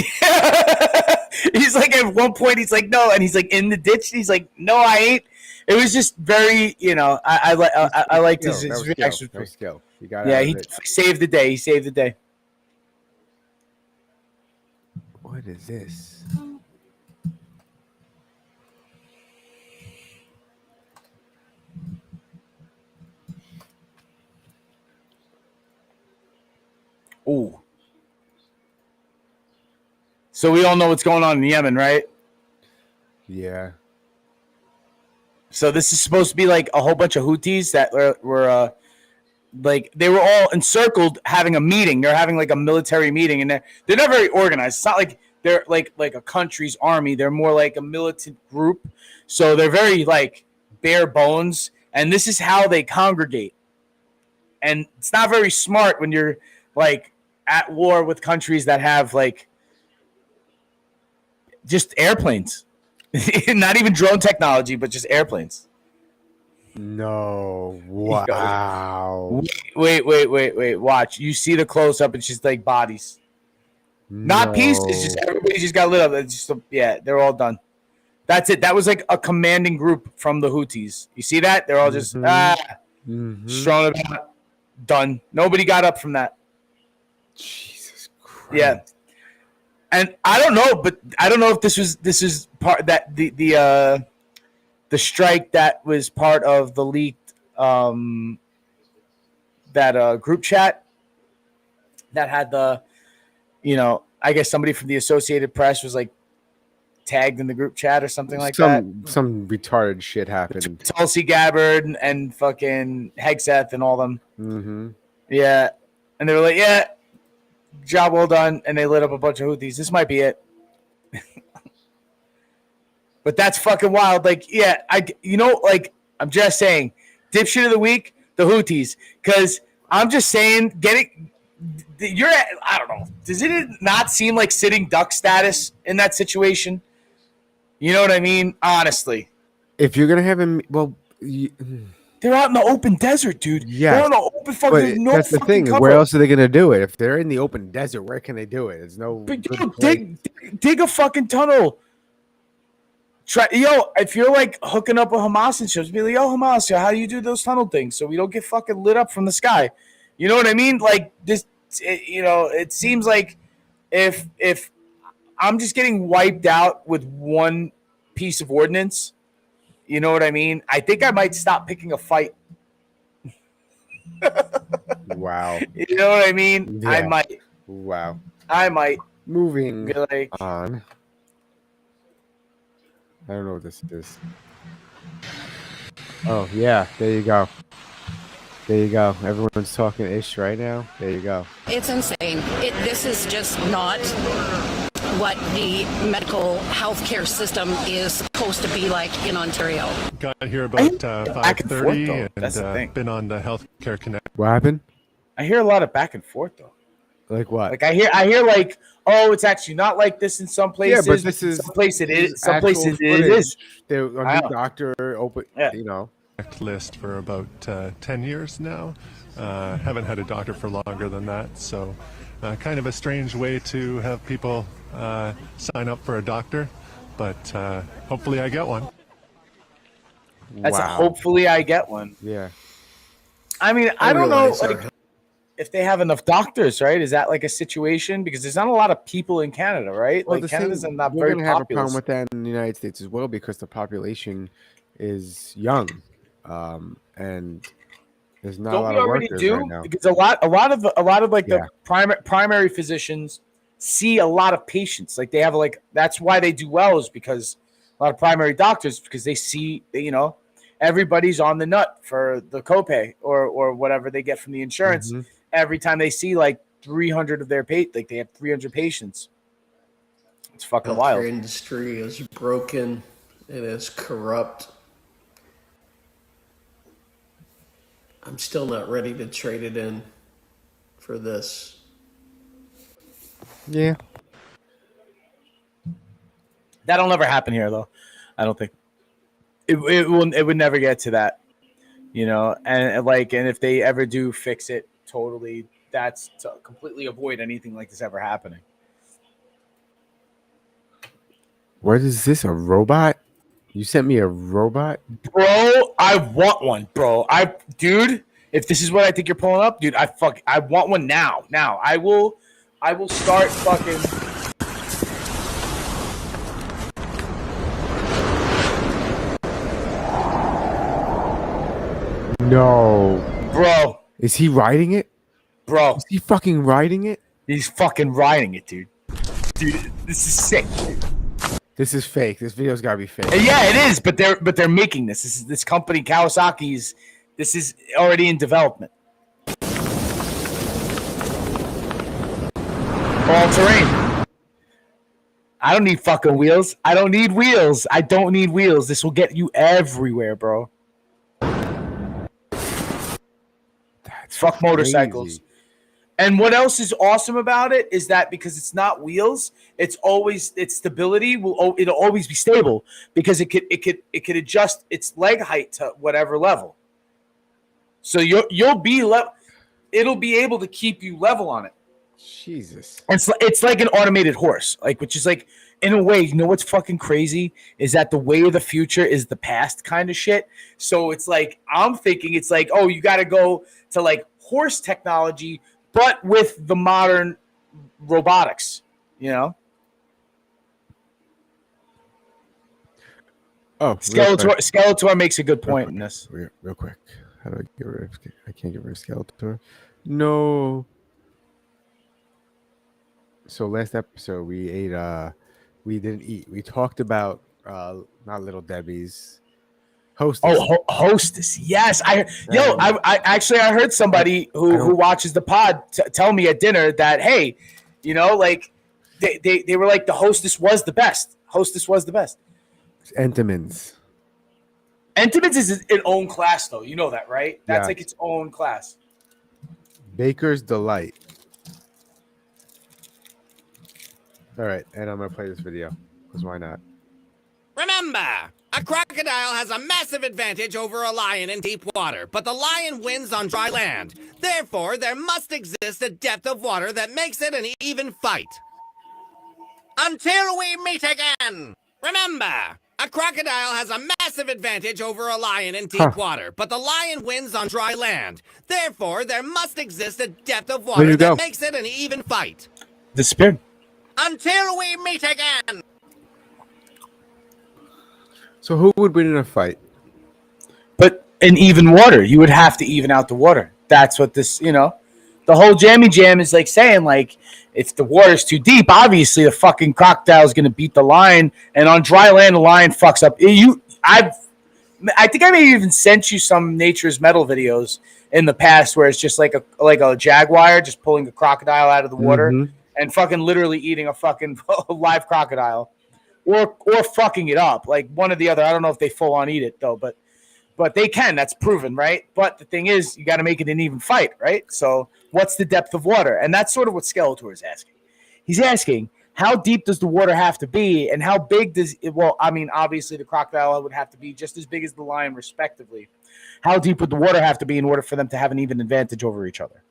He's like, at one point, he's like, no, and he's like in the ditch. And he's like, no, I ain't. It was just very, you know, I liked his reaction. No skill. You got yeah, he saved the day. He saved the day. What is this? Ooh. So we all know what's going on in Yemen, right? Yeah. So this is supposed to be like a whole bunch of Houthis that were like they were all encircled having a meeting. They're having like a military meeting, and they're not very organized. It's not like they're like a country's army. They're more like a militant group. So they're very like bare bones, and this is how they congregate. And it's not very smart when you're like at war with countries that have like just airplanes. Not even drone technology, but just airplanes. No. Wow. Wait. Watch. You see the close up, and she's like bodies. Not pieces. Just everybody just got lit up. It's just they're all done. That's it. That was like a commanding group from the Houthis. You see that? They're all just strung about, done. Nobody got up from that. Jesus Christ. Yeah. And I don't know, but I don't know if this is part that the strike that was part of the leaked that group chat that had the, you know, I guess somebody from the Associated Press was like tagged in the group chat or something like that. Some retarded shit happened. Tulsi Gabbard and fucking Hegseth and all them. Mm-hmm. Yeah, and they were like, yeah. Job well done, and they lit up a bunch of Houthis. This might be it. But that's fucking wild. Like, yeah, I'm just saying, dipshit of the week, the Houthis. Because I'm just saying, I don't know. Does it not seem like sitting duck status in that situation? You know what I mean? Honestly. If you're going to have him, they're out in the open desert, dude. Yeah, they're on the open fucking. No, that's the thing. cover. Where else are they gonna do it? If they're in the open desert, where can they do it? There's no. Dig a fucking tunnel. If you're like hooking up with Hamas and shit, be like, yo, Hamas, how do you do those tunnel things so we don't get fucking lit up from the sky? You know what I mean? Like this, it seems like if I'm just getting wiped out with one piece of ordnance. You know what I mean? I think I might stop picking a fight. Wow. You know what I mean? Yeah. I might. Wow. I might. Moving like, on. I don't know what this is. Oh, yeah. There you go. There you go. Everyone's talking ish right now. There you go. It's insane. This is just not what the medical healthcare system is supposed to be like in Ontario. Got here about 5:30 and been on the Healthcare Connect. What happened? I hear a lot of back and forth though. Like what? Like I hear like, oh, it's actually not like this in some places. Yeah, but this is some places it is. Some places it is. A new doctor open. Yeah. You know. List for about 10 years now. Haven't had a doctor for longer than that, so kind of a strange way to have people sign up for a doctor, but hopefully I get one. Hopefully I get one. Yeah. I mean, I don't know if they have enough doctors, right? Is that like a situation? Because there's not a lot of people in Canada, right? Well, like Canada's not we're very gonna have a populous. problem with that in the United States as well because the population is young, and there's not a Don't lot we of already workers do? right now. Because a lot of like the primary physicians see a lot of patients. Like they have that's why they do well is because a lot of primary doctors because they see everybody's on the nut for the copay or whatever they get from the insurance every time they see like 300 of their like they have 300 patients. It's fucking wild. The industry is broken. It is corrupt. I'm still not ready to trade it in for this. Yeah. That'll never happen here, though. I don't think it would never get to that, And if they ever do fix it totally, that's to completely avoid anything like this ever happening. What is this? A robot? You sent me a robot, bro. I want one, bro. Dude. If this is what I think you're pulling up, dude, I want one now. Now I will start fucking. No. Bro. Is he riding it? Bro. Is he fucking riding it? He's fucking riding it, dude. Dude, this is sick. This is fake. This video's gotta be fake. Yeah, it is, but they're making this. This company, Kawasaki's, this is already in development. All terrain. I don't need fucking wheels. I don't need wheels. This will get you everywhere, bro. Fuck motorcycles. Crazy. And what else is awesome about it is that because it's not wheels, its stability it'll always be stable because it could adjust its leg height to whatever level. So you'll be it'll be able to keep you level on it. Jesus. It's like an automated horse, which is like in a way, what's fucking crazy is that the way of the future is the past kind of shit. So it's like I'm thinking it's like, oh, you got to go to like horse technology, but with the modern robotics, Oh, Skeletor makes a good point in this. Real quick. How do I get rid of? I can't get rid of Skeletor. No. So last episode we ate. We didn't eat. We talked about not Little Debbie's. Hostess. Oh, Hostess. Yes. I actually heard somebody who watches the pod tell me at dinner that, hey, they were like the Hostess was the best. Hostess was the best. Entenmann's. Entenmann's is its own class, though. You know that, right? That's like its own class. Baker's Delight. All right, and I'm going to play this video, because why not? Remember, a crocodile has a massive advantage over a lion in deep water, but the lion wins on dry land. Therefore, there must exist a depth of water that makes it an even fight. Until we meet again! Remember, a crocodile has a massive advantage over a lion in deep water, but the lion wins on dry land. Therefore, there must exist a depth of water that makes it an even fight. Disappeared. Until we meet again! So who would win in a fight? But in even water, you would have to even out the water. That's what this, the whole jammy jam is like saying, like, if the water's too deep, obviously the fucking crocodile is going to beat the lion, and on dry land, the lion fucks up. I think I may even sent you some Nature's Metal videos in the past where it's just like a jaguar just pulling a crocodile out of the water and fucking literally eating a fucking live crocodile. Or fucking it up, like one or the other. I don't know if they full on eat it though, but they can. That's proven, right? But the thing is, you got to make it an even fight, right? So what's the depth of water? And that's sort of what Skeletor is asking. He's asking, how deep does the water have to be, and how big does it? Well, I mean, obviously the crocodile would have to be just as big as the lion, respectively. How deep would the water have to be in order for them to have an even advantage over each other?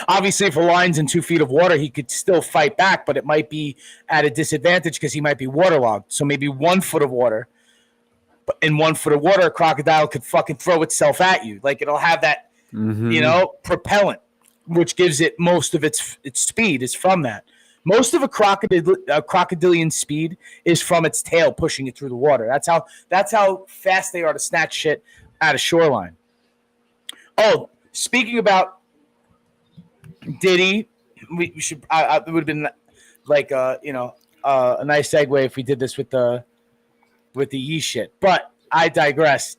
Obviously, if a lion's in 2 feet of water, he could still fight back, but it might be at a disadvantage because he might be waterlogged. So maybe 1 foot of water but in 1 foot of water, a crocodile could fucking throw itself at you. Like it'll have that, you know, propellant, which gives it most of its speed is from that. Most of a crocodilian speed is from its tail pushing it through the water. That's how fast they are to snatch shit out of shoreline. Oh, speaking about Diddy, we should. It would have been like a nice segue if we did this with the Yee shit. But I digress.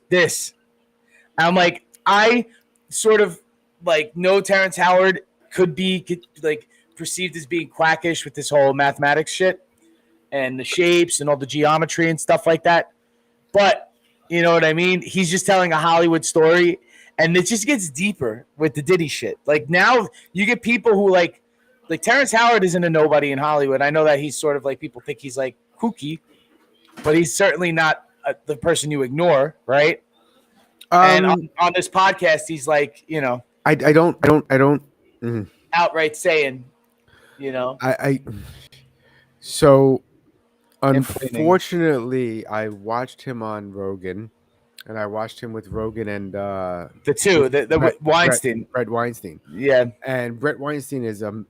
I'm like, I sort of like know Terrence Howard could be like perceived as being quackish with this whole mathematics shit and the shapes and all the geometry and stuff like that. But you know what I mean? He's just telling a Hollywood story, and it just gets deeper with the Diddy shit. Like now you get people who like Terrence Howard isn't a nobody in Hollywood. I know that he's sort of like, people think he's like kooky, but he's certainly not the person you ignore, right? And on this podcast, he's like, you know, I don't. outright saying, you know, So, unfortunately, I watched him on Rogan, and I watched him with Rogan and Weinstein. Brett Weinstein. Yeah, and Brett Weinstein is a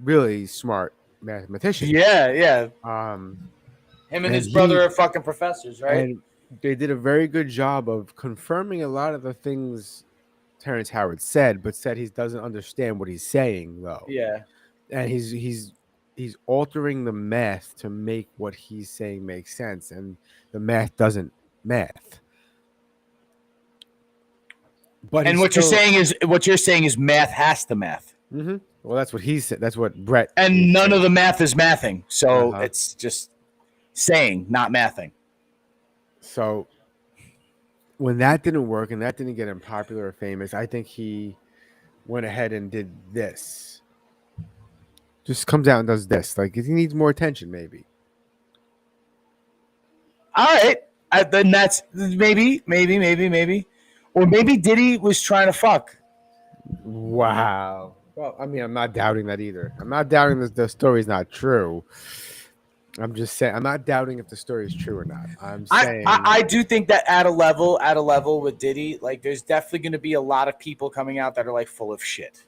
really smart mathematician. Yeah. Him and his brother are fucking professors, right? And they did a very good job of confirming a lot of the things Terrence Howard said, but said he doesn't understand what he's saying, though. Yeah, and he's altering the math to make what he's saying make sense, and the math doesn't math. But what you're saying is math has to math. Mm-hmm. Well, that's what he said. That's what Brett. And none of the math is mathing, so it's just saying, not mathing. So when that didn't work and that didn't get him popular or famous, I think he went ahead and did this. Just comes out and does this. Like, he needs more attention, maybe. All right. Then that's maybe. Or maybe Diddy was trying to fuck. Wow. Well, I mean, I'm not doubting that either. I'm not doubting that the story's not true. I'm just saying, I'm not doubting if the story is true or not. I'm saying I do think that at a level with Diddy, like there's definitely going to be a lot of people coming out that are like full of shit.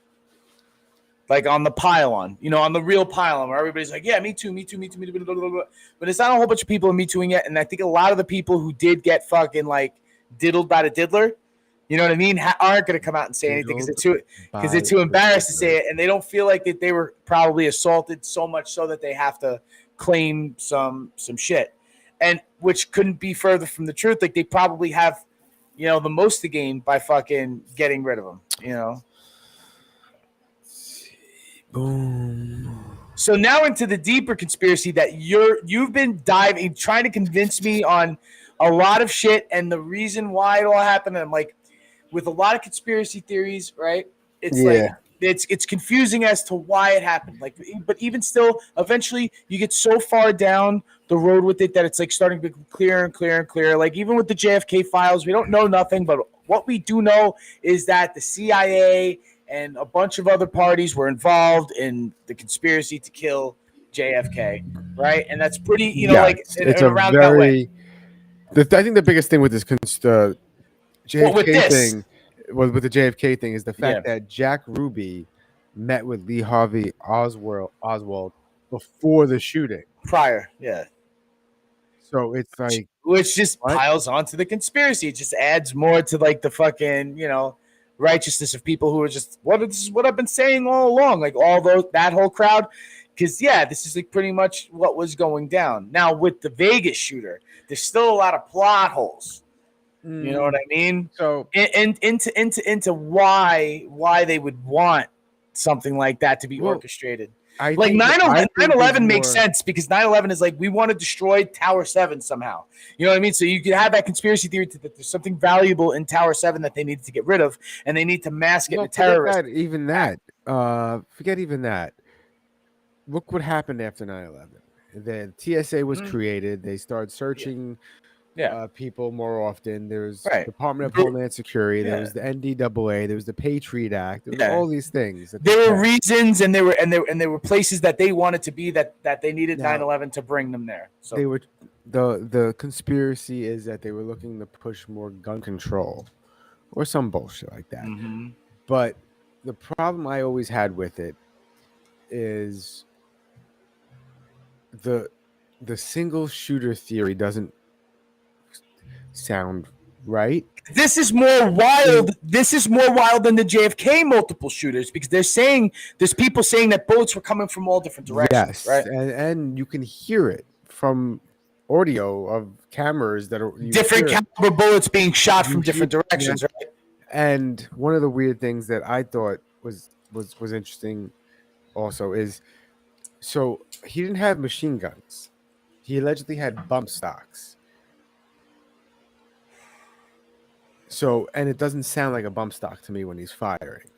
Like on the pylon, you know, on the real pylon where everybody's like, yeah, me too. Blah, blah, blah. But it's not a whole bunch of people are me tooing yet. And I think a lot of the people who did get fucking like diddled by the diddler, you know what I mean, aren't going to come out and say anything because they're too embarrassed to say it. And they don't feel like that they were probably assaulted so much so that they have to claim some shit, and which couldn't be further from the truth. Like they probably have, you know, the most to gain by fucking getting rid of them, you know. Boom. So now into the deeper conspiracy that you've been trying to convince me on a lot of shit, and the reason why it all happened. And I'm like, with a lot of conspiracy theories, right? It's like it's confusing as to why it happened. Like, but even still, eventually you get so far down the road with it that it's like starting to become clearer and clearer and clearer. Like even with the JFK files, we don't know nothing, but what we do know is that the CIA and a bunch of other parties were involved in the conspiracy to kill JFK, right? And that's pretty, you know, like it's in a roundabout way. I think the biggest thing with this JFK thing, with the JFK thing, is the fact that Jack Ruby met with Lee Harvey Oswald before the shooting. Prior, yeah. So it's like, which just piles onto the conspiracy. It just adds more to like the fucking, you know, righteousness of people who are just, this is what I've been saying all along. Like that whole crowd. Because this is like pretty much what was going down. Now with the Vegas shooter, there's still a lot of plot holes. You know what I mean? So into why they would want something like that to be orchestrated. Like 9/11 makes sense because 9/11 is like, we want to destroy Tower 7 somehow. You know what I mean? So you could have that conspiracy theory that there's something valuable in Tower 7 that they needed to get rid of, and they need to mask it with terrorists. Forget even that. Look what happened after 9/11. The TSA was created. They started searching people more often. There was Right. Department of Homeland Security. There Yeah. was the NDAA. There was the Patriot Act. There was Yeah. all these things. That There they were passed. reasons, and there were places that they wanted to be that they needed Now, 9/11 to bring them there. So they were the conspiracy is that they were looking to push more gun control, or some bullshit like that. But the problem I always had with it is the single shooter theory doesn't sound right. this is more wild. This is more wild than the JFK multiple shooters because there's people saying that bullets were coming from all different directions. Yes, Right. and you can hear it from audio of cameras that are Different caliber bullets being shot from different directions. Right. And one of the weird things that I thought was interesting also is, so he didn't have machine guns. He allegedly had bump stocks. So, and it doesn't sound like a bump stock to me when he's firing.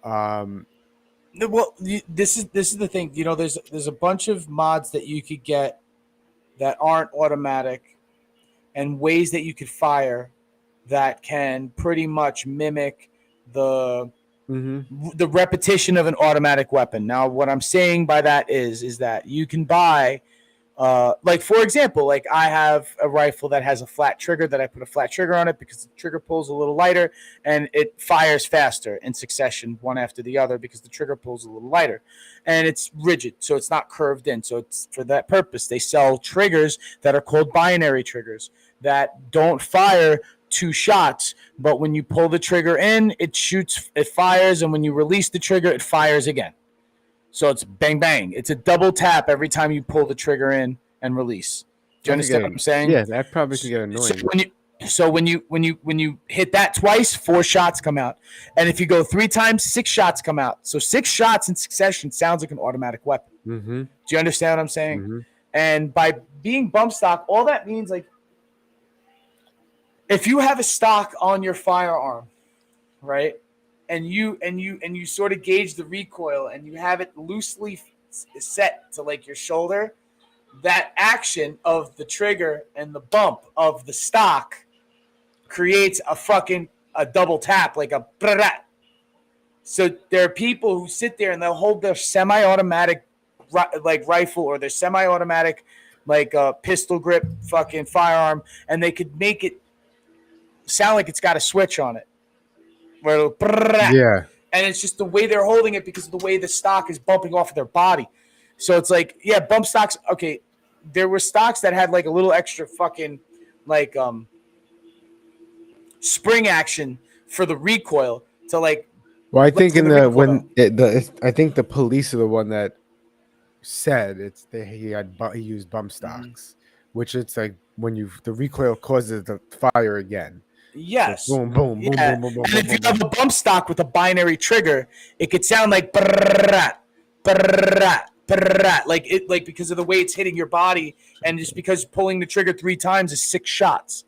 Well, this is the thing. There's a bunch of mods that you could get that aren't automatic, and ways that you could fire that can pretty much mimic the repetition of an automatic weapon. Now, what I'm saying by that is that you can buy, like for example, like I have a rifle that has a flat trigger that I put a flat trigger on it because the trigger pull's a little lighter and it fires faster in succession, one after the other, because the trigger pull's a little lighter, and it's rigid, so it's not curved in. So it's for that purpose. They sell triggers that are called binary triggers that don't fire 2 shots, but when you pull the trigger in, it shoots, it fires, and when you release the trigger, it fires again. So it's bang bang. It's a double tap every time you pull the trigger in and release. Do you understand what I'm saying? Yeah, that probably could get annoying. So when you hit that twice, 4 shots come out, and if you go 3 times, 6 shots come out. So 6 shots in succession sounds like an automatic weapon. Do you understand what I'm saying? And by being bump stock, all that means, like, if you have a stock on your firearm, right, and you sort of gauge the recoil and you have it loosely set to like your shoulder, that action of the trigger and the bump of the stock creates a double tap, like a brrrrat. So there are people who sit there and they'll hold their semi-automatic like rifle or their semi-automatic like pistol grip fucking firearm, and they could make it sound like it's got a switch on it. Where it'll Yeah. And it's just the way they're holding it because of the way the stock is bumping off of their body. So it's like, yeah, bump stocks. Okay, there were stocks that had like a little extra fucking like spring action for the recoil to like. Well, I think I think the police are the one that said he used bump stocks, which it's like when the recoil causes the fire again. Yes. So boom, boom, boom, Yeah. boom, boom, boom, And boom, if you boom, have a bump stock with a binary trigger, it could sound like brrrrat, brrrrat, brrrrat, like because of the way it's hitting your body, and just because pulling the trigger 3 times is 6 shots.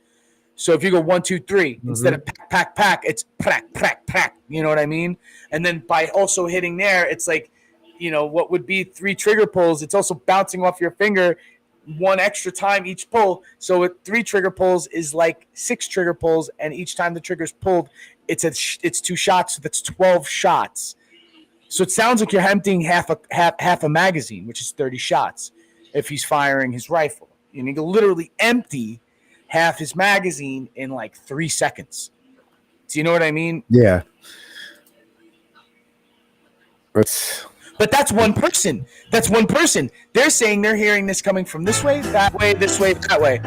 So if you go 1, 2, 3 instead of pack, pack, pack, it's prack, prack, prack. You know what I mean? And then by also hitting there, it's like, what would be 3 trigger pulls, it's also bouncing off your finger 1 extra time each pull. So with 3 trigger pulls is like 6 trigger pulls, and each time the trigger's pulled, it's 2 shots. So that's 12 shots. So it sounds like you're emptying half a magazine, which is 30 shots. If he's firing his rifle, you can literally empty half his magazine in like 3 seconds. Do you know what I mean? Yeah. But that's one person. That's one person. They're saying they're hearing this coming from this way, that way, this way, that way.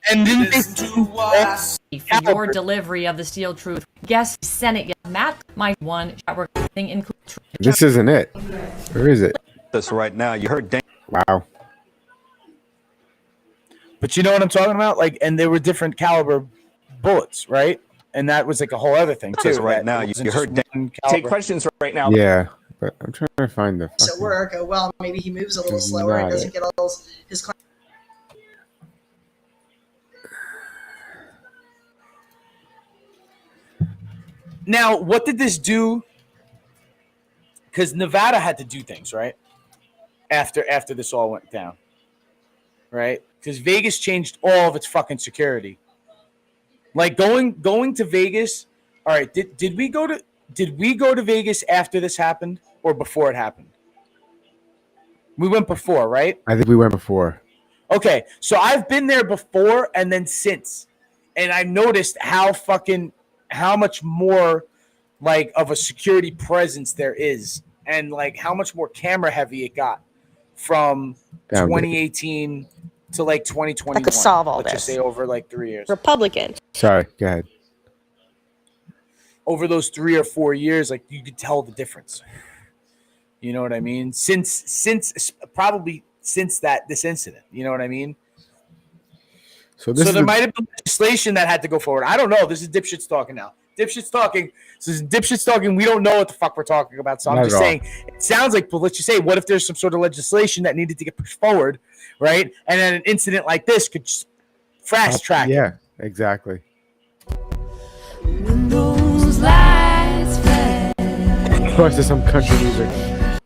And then for your delivery of the Steel Truth. Guest Senate Matt, my one chat thing includes. This isn't it. Where is it? This right now. You heard. Wow. But you know what I'm talking about? Like, and there were different caliber bullets, right? And that was like a whole other thing too. This right now. You heard. Take questions right now. Yeah. But I'm trying to find the. At work, well, maybe he moves a little slower and doesn't get all his. Now, what did this do? Because Nevada had to do things right after this all went down, right? Because Vegas changed all of its fucking security. Like going to Vegas. All right, did we go to Vegas after this happened or before it happened? We went before, right? I think we went before. Okay, so I've been there before and then since, and I noticed how much more like of a security presence there is, and like how much more camera heavy it got from 2018 to like 2021. That could solve all let's this. Just say over like 3 years. Republicans. Sorry, go ahead. Over those 3 or 4 years, like you could tell the difference. You know what I mean? Probably since this incident. You know what I mean? So there might have been legislation that had to go forward. I don't know. This is dipshits talking now. Dipshits talking. This is dipshits talking. We don't know what the fuck we're talking about. So I'm just saying, it sounds like, but let's just say, what if there's some sort of legislation that needed to get pushed forward, right? And then an incident like this could just fast track it. Yeah, exactly. Of course, there's some country music.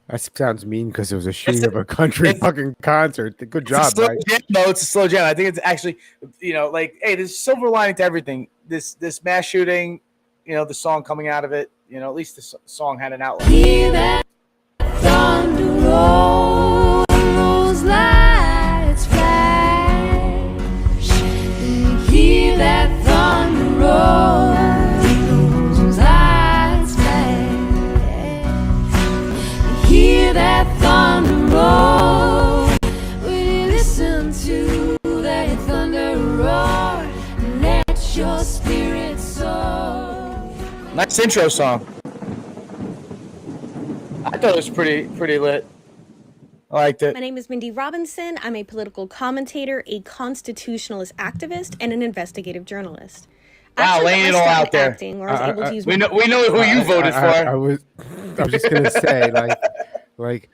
That sounds mean because it was a shooting of a country fucking concert. Good job, right? No, it's a slow jam. I think it's actually, like, hey, there's a silver lining to everything. This mass shooting, the song coming out of it, at least the song had an outlet. Hear that thunder roll, those lights flash. Hear that thunder roll. That thunder roll, we listen to that thunder roar, let your spirit soar. Nice intro song. I thought it was pretty lit. I liked it. My name is Mindy Robinson. I'm a political commentator, a constitutionalist activist, and an investigative journalist. Wow, laying it all out there. Acting, or I was able to use we know who you voted for. I was just gonna say, like,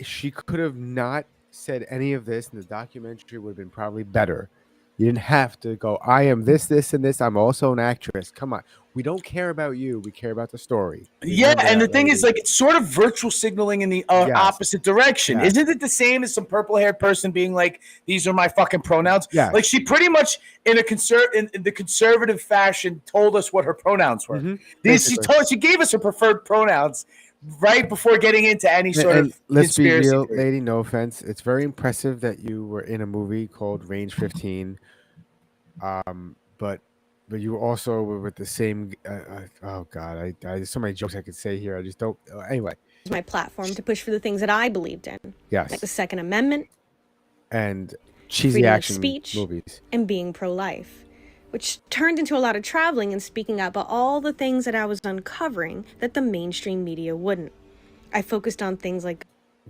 she could have not said any of this, and the documentary would have been probably better. You didn't have to go, I am this, and this. I'm also an actress. Come on. We don't care about you. We care about the story. And the thing is, like, it's sort of virtual signaling in the opposite direction. Yes. Isn't it the same as some purple-haired person being like, these are my fucking pronouns? Yeah. Like, she pretty much, in the conservative fashion, told us what her pronouns were. Mm-hmm. She gave us her preferred pronouns right before getting into any sort of let's be conspiracy real, theory. lady, no offense. It's very impressive that you were in a movie called Range 15. But you also were with the same oh god, I there's so many jokes I could say here. I just don't anyway. Use my platform to push for the things that I believed in. Yes. Like the Second Amendment and cheesy freedom of action speech, movies. And being pro-life, which turned into a lot of traveling and speaking up about all the things that I was uncovering that the mainstream media wouldn't. I focused on things like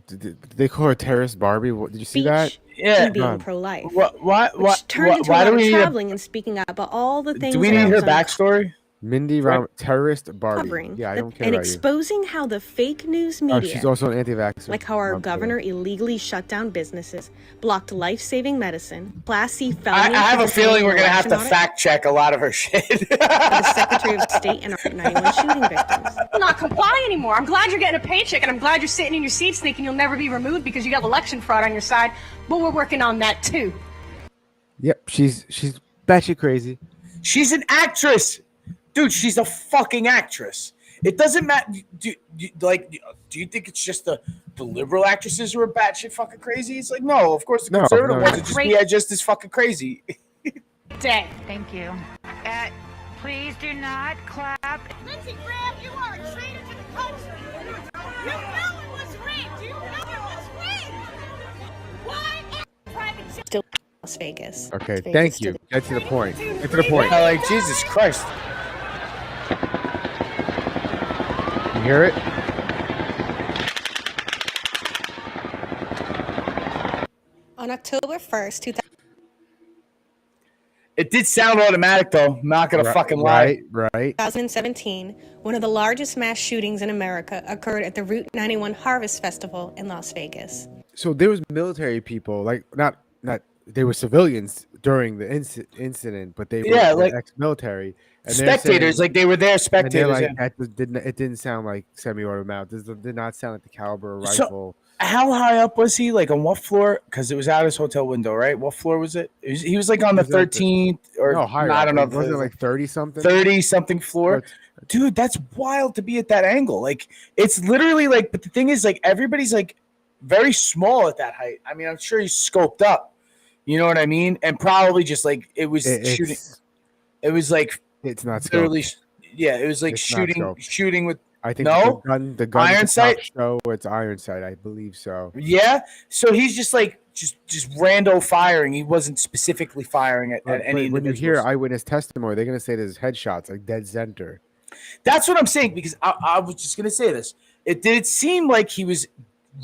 Did they call her terrorist Barbie? Did you see that? Yeah, and being pro-life. Why turned into a lot of traveling and speaking up about all the things. Do we need her backstory? Mindy terrorist Barbie. Yeah, I don't care and about exposing how the fake news you. media. Oh, she's also an anti-vaxxer. Like how our governor illegally shut down businesses, blocked life-saving medicine, Class C felony. I have a feeling we're gonna have to fact check a lot of her shit. The Secretary of State and our 91 shooting victims. Will not comply anymore. I'm glad you're getting a paycheck, and I'm glad you're sitting in your seats thinking you'll never be removed because you have election fraud on your side. But we're working on that too. Yep, she's batshit crazy. She's an actress. Dude, she's a fucking actress. It doesn't matter. Do you think it's just the liberal actresses who are batshit fucking crazy? It's like, no, of course the conservative ones are just as fucking crazy. Day. Thank you. Please do not clap. Lindsey Graham, you are a traitor to the country. You know it was rigged. You know it was rigged. Why? Private Still Las Vegas. Okay, thank you. Get to the point. Get to the point. Like, Jesus Christ. You hear it? On October 1st, 2000. It did sound automatic, though. I'm not gonna fucking lie. Right. 2017, one of the largest mass shootings in America occurred at the Route 91 Harvest Festival in Las Vegas. So there was military people, like not they were civilians during the incident, but they were like ex-military. And spectators, like they were there spectators. Like, it didn't sound like semi-automatic. This did not sound like the caliber of rifle. How high up was he? Like on what floor? Because it was out his hotel window, right? What floor was it? He was like on the 13th or No, higher. I don't know. Wasn't it like 30 something? 30 something floor. Dude, that's wild to be at that angle. Like it's literally like, but the thing is, like everybody's like very small at that height. I mean, I'm sure he's scoped up. You know what I mean? And probably just like it was shooting. It was like it's not literally. scoped. Yeah, it was like It's shooting with. I think no the gun iron sight. Show it's iron sight. I believe so. Yeah, so he's just like just rando firing. He wasn't specifically firing at any. When you hear eyewitness testimony, they're gonna say there's headshots like dead center. That's what I'm saying because I was just gonna say this. It did seem like he was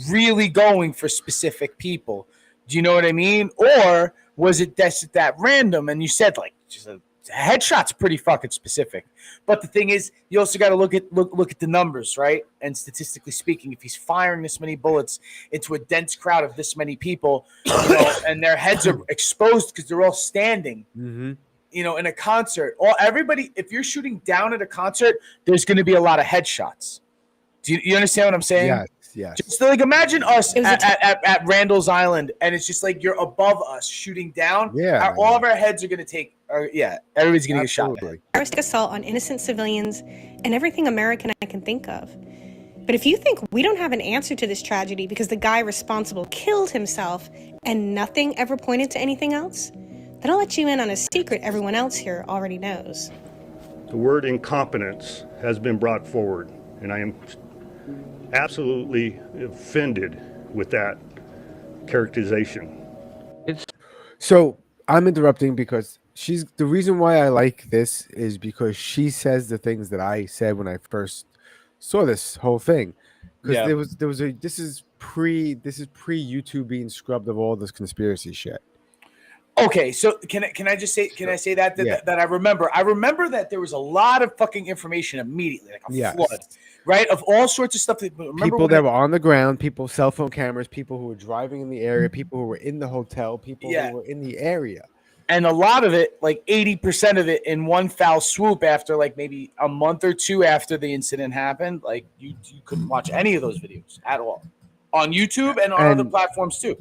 really going for specific people. Do you know what I mean? Or was it that random? And you said like just a headshot's pretty fucking specific. But the thing is, you also got to look at the numbers, right? And statistically speaking, if he's firing this many bullets into a dense crowd of this many people, and their heads are exposed because they're all standing, in a concert, everybody, if you're shooting down at a concert, there's going to be a lot of headshots. Do you understand what I'm saying? Yes. Just like imagine us at Randall's Island, and it's just like you're above us shooting down. Yeah, all of our heads are going to take. Everybody's going to get shot. Terroristic assault on innocent civilians and everything American I can think of. But if you think we don't have an answer to this tragedy because the guy responsible killed himself and nothing ever pointed to anything else, then I'll let you in on a secret everyone else here already knows. The word incompetence has been brought forward, and I am absolutely offended with that characterization. So I'm interrupting because the reason why I like this is because she says the things that I said when I first saw this whole thing. Because this is pre YouTube being scrubbed of all this conspiracy shit. Okay, so can I just say that I remember that there was a lot of fucking information immediately, like a flood, right, of all sorts of stuff. People that were on the ground, people, cell phone cameras, people who were driving in the area, people who were in the hotel, people who were in the area. And a lot of it, like 80% of it, in one foul swoop after like maybe a month or two after the incident happened, like you couldn't watch any of those videos at all on YouTube and on other platforms too,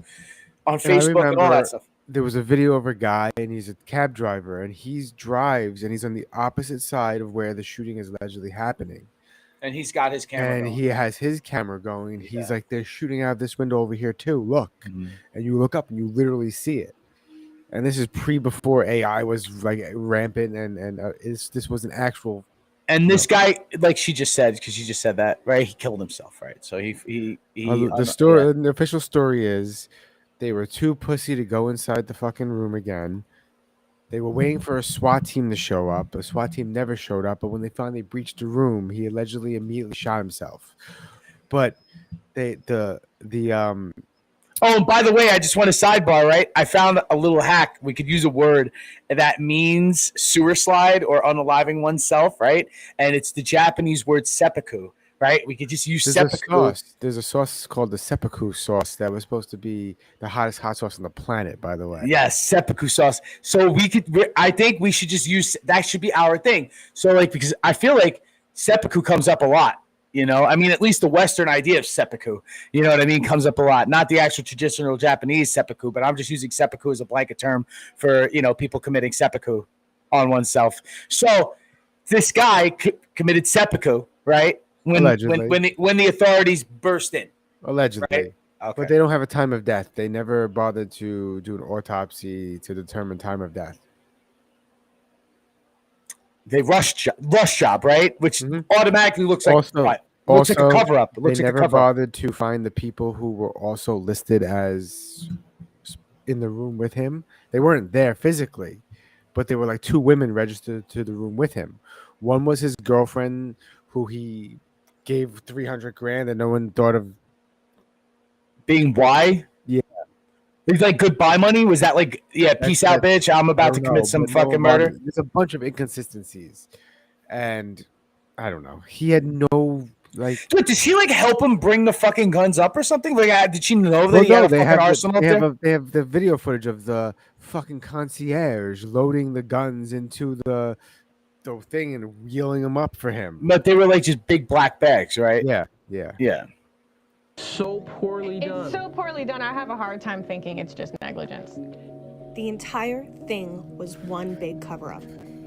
on Facebook and all that stuff. There was a video of a guy, and he's a cab driver, and he drives, and he's on the opposite side of where the shooting is allegedly happening. And he's got his camera and going. He has his camera going, and he's like, they're shooting out this window over here too. Look. And you look up, and you literally see it. And this is before AI was like rampant, and this was an actual. And this guy, like she just said, because she just said that, right? He killed himself, right? So the story, the official story is, they were too pussy to go inside the fucking room again. They were waiting for a SWAT team to show up. The SWAT team never showed up, but when they finally breached the room, he allegedly immediately shot himself. But Oh, and by the way, I just want to sidebar, right? I found a little hack. We could use a word that means sewer slide or unaliving oneself, right? And it's the Japanese word seppuku, right? We could just use seppuku. There's a sauce called the seppuku sauce that was supposed to be the hottest hot sauce on the planet, by the way. Yes, seppuku sauce. So I think we should just use, that should be our thing. So like, because I feel like seppuku comes up a lot. I mean, at least the Western idea of seppuku, you know what I mean, comes up a lot. Not the actual traditional Japanese seppuku, but I'm just using seppuku as a blanket term for, people committing seppuku on oneself. So this guy committed seppuku, right? When the authorities burst in. Allegedly. Right? Okay. But they don't have a time of death. They never bothered to do an autopsy to determine time of death. They rush job, right? Which automatically looks like looks like a cover up. It looks they like never a cover up. bothered to find the people who were also listed as in the room with him. They weren't there physically, but there were like two women registered to the room with him. One was his girlfriend, who he gave $300,000, and no one thought of being why. Yeah. He's like goodbye money. Was that like, peace out, bitch? I'm about to commit some fucking murder. There's a bunch of inconsistencies, and I don't know. He had no like. Dude, did she like help him bring the fucking guns up or something? Like, did she know that he had a fucking arsenal up there? They have the video footage of the fucking concierge loading the guns into the thing and wheeling them up for him. But they were like just big black bags, right? Yeah. So poorly done. It's so poorly done, I have a hard time thinking it's just negligence. The entire thing was one big cover-up.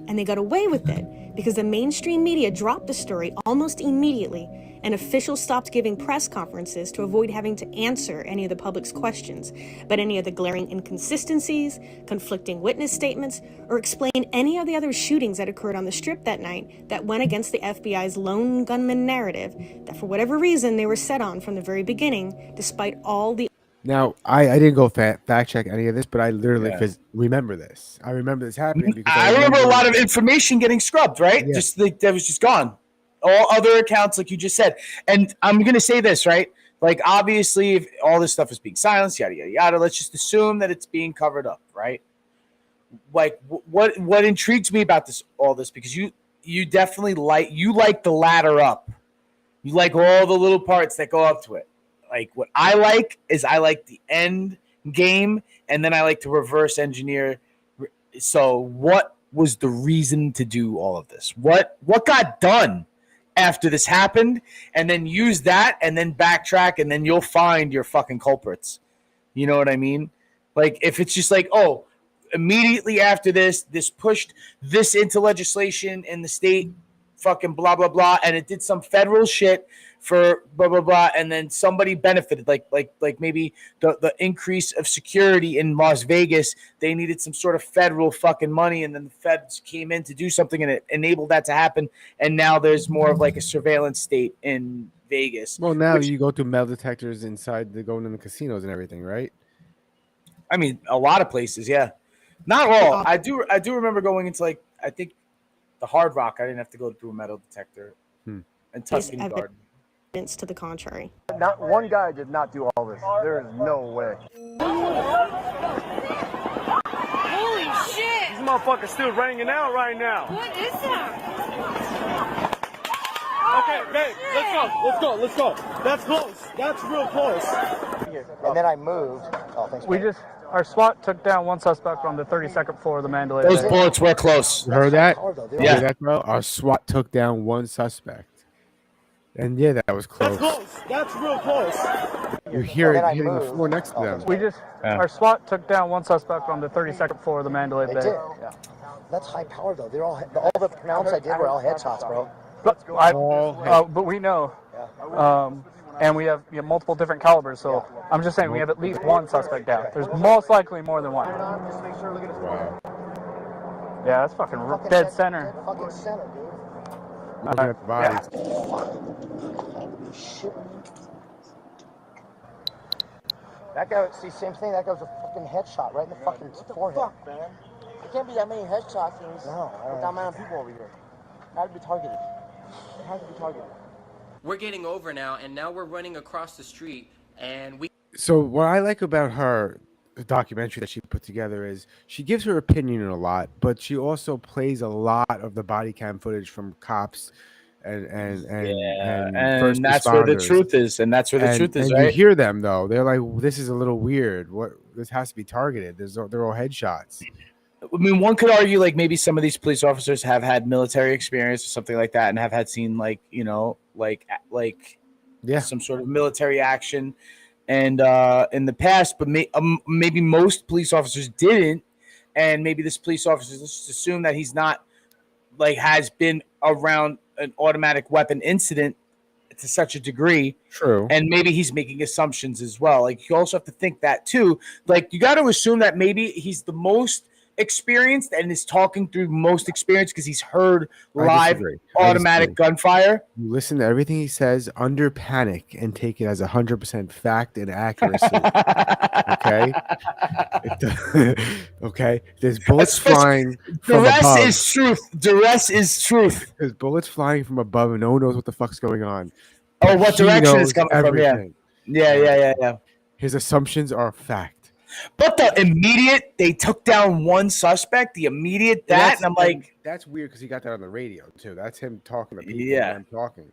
And they got away with it because the mainstream media dropped the story almost immediately, and officials stopped giving press conferences to avoid having to answer any of the public's questions, but any of the glaring inconsistencies, conflicting witness statements, or explain any of the other shootings that occurred on the Strip that night that went against the FBI's lone gunman narrative that for whatever reason they were set on from the very beginning, despite all the... Now, I didn't go fact check any of this, but I literally remember this. I remember this happening because I remember a lot of information getting scrubbed, right? Yeah. Just like that was just gone. All other accounts, like you just said. And I'm going to say this, right? Like, obviously, if all this stuff is being silenced, yada, yada, yada, let's just assume that it's being covered up, right? Like, what intrigues me about all this, because you definitely like the ladder up. You like all the little parts that go up to it. Like, what I like is I like the end game, and then I like to reverse engineer. So what was the reason to do all of this? What got done after this happened? And then use that and then backtrack, and then you'll find your fucking culprits. You know what I mean? Like, if it's just like, oh, immediately after this pushed this into legislation in the state, fucking blah, blah, blah, and it did some federal shit for blah, blah, blah, and then somebody benefited, like maybe the increase of security in Las Vegas, they needed some sort of federal fucking money, and then the feds came in to do something, and it enabled that to happen, and now there's more of like a surveillance state in Vegas. Well, now you go through metal detectors inside going in the casinos and everything, right? I mean, a lot of places, yeah. Not all. I do remember going into, like, I think the Hard Rock, I didn't have to go through a metal detector. And Tuscany Garden. To the contrary. Not one guy did not do all this. There is no way. Holy shit! These motherfuckers still ringing out right now. What is that? Okay, babe, let's go. That's close. That's real close. And then I moved. Oh, thanks. Our SWAT took down one suspect on the 32nd floor of the Mandalay Those Bay. bullets were close. You heard that? Yeah. Heard that, bro? Our SWAT took down one suspect. And yeah, that was close. That's close. That's real close. You hear it hitting the floor next to them. Our SWAT took down one suspect on the 32nd floor of the Mandalay Bay. did. Yeah. That's high power though. They're all the pronouns I did were all headshots, bro. But we know. And we have multiple different calibers, so I'm just saying we have at least one suspect down. There's most likely more than one. Wow. Yeah, that's fucking dead center. Fucking center, dude. Looking at the bodies. That guy, see, same thing. That guy was a fucking headshot right in the fucking forehead. What the fuck, man? There can't be that many headshots in this. No, that amount of people over here. It had to be targeted. It had to be targeted. We're getting over now, and now we're running across the street, and we... So what I like about her documentary that she put together is she gives her opinion a lot, but she also plays a lot of the body cam footage from cops and first that's where the responders. truth is, and that's where the truth is, and right? you hear them though; they're like, "This is a little weird. What? This has to be targeted. They're all headshots." I mean, one could argue like maybe some of these police officers have had military experience or something like that, and have had seen like some sort of military action, and in the past, but maybe most police officers didn't, and maybe this police officer, let's just assume that he's not like has been around an automatic weapon incident to such a degree. True. And maybe he's making assumptions as well. Like, you also have to think that too. Like, you got to assume that maybe he's the most experienced and is talking through most experience because he's heard live automatic gunfire. You listen to everything he says under panic and take it as 100% fact and accuracy. Okay. Okay. There's bullets flying. The rest is truth. The rest is truth. There's bullets flying from above, and no one knows what the fuck's going on. Oh, what direction it's coming from? Yeah. His assumptions are fact. But the immediate they took down one suspect, the immediate and I'm like, that's weird because he got that on the radio too. That's him talking to people. Yeah, talking.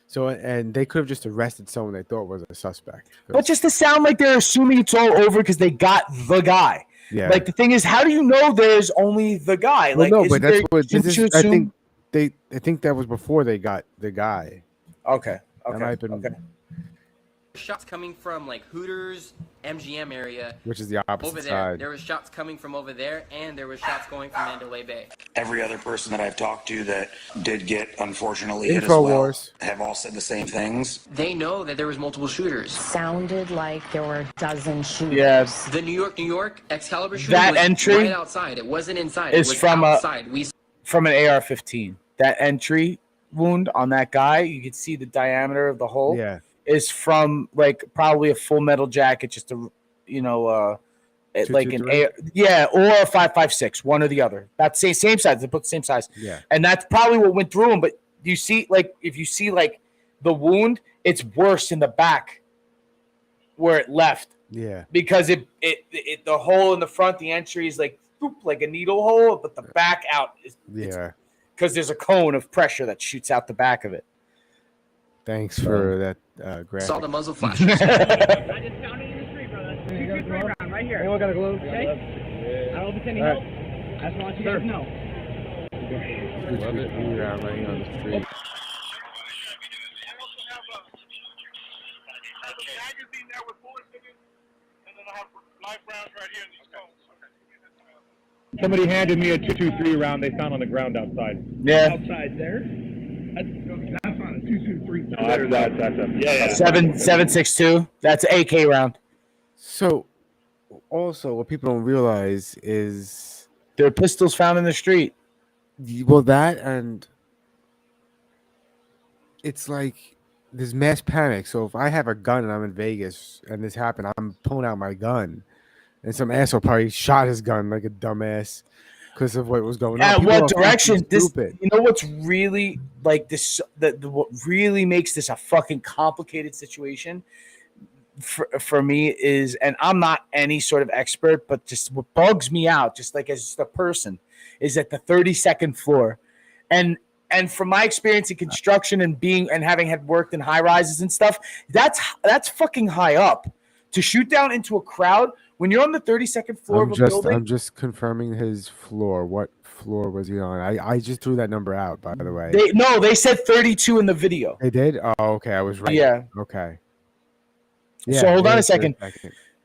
So, and they could have just arrested someone they thought was a suspect. But just to sound like they're assuming it's all over because they got the guy. Yeah. Like, the thing is, how do you know there's only the guy? Well, like, no, but that's what this is. I assume... think that was before they got the guy. Okay. That might have been, shots coming from like Hooters, MGM area, which is the opposite over there. side. There was shots coming from over there, and there was shots going from Mandalay Bay. Every other person that I've talked to that did get, unfortunately, hit as well, have all said the same things. They know that there was multiple shooters. Sounded like there were a dozen shooters. Yes. The New York Excalibur shooter That was entry right outside. It wasn't inside. Is it was from outside. From an AR-15. That entry wound on that guy, you can see the diameter of the hole. Yeah. Is from like probably a Full Metal Jacket, just a like an AR, or a 5.56, one or the other. That's same size. They put the same size. Yeah. And that's probably what went through him. But you see, like if you see like the wound, it's worse in the back where it left. Yeah. Because it the hole in the front, the entry is like like a needle hole, but the back out is because there's a cone of pressure that shoots out the back of it. Thanks for that, graphic. Saw the muzzle flash. I just found it in the street, brother. 223 round right here. Anyone got a glove? Okay. I don't know if it's any help. I just want you guys to know. Round running on the street. Somebody handed me a 223 round they found on the ground outside. Yeah. Outside there. That's on a 223. No, that's yeah. 7.62. That's an AK round. So, also, what people don't realize is there are pistols found in the street. Well, that and it's like there's mass panic. So if I have a gun and I'm in Vegas and this happened, I'm pulling out my gun, and some asshole probably shot his gun like a dumbass because of what was going on. At People what direction? This, stupid. you know what's really like this? What really makes this a fucking complicated situation for me is, and I'm not any sort of expert, but just what bugs me out, just like as a person, is at the 32nd floor, and from my experience in construction and having had worked in high rises and stuff, that's fucking high up. To shoot down into a crowd when you're on the 32nd floor of a building. I'm just confirming his floor. What floor was he on? I just threw that number out, by the way. They said 32 in the video. They did? Oh, okay. I was right. Yeah. Okay. Yeah, so hold on a second.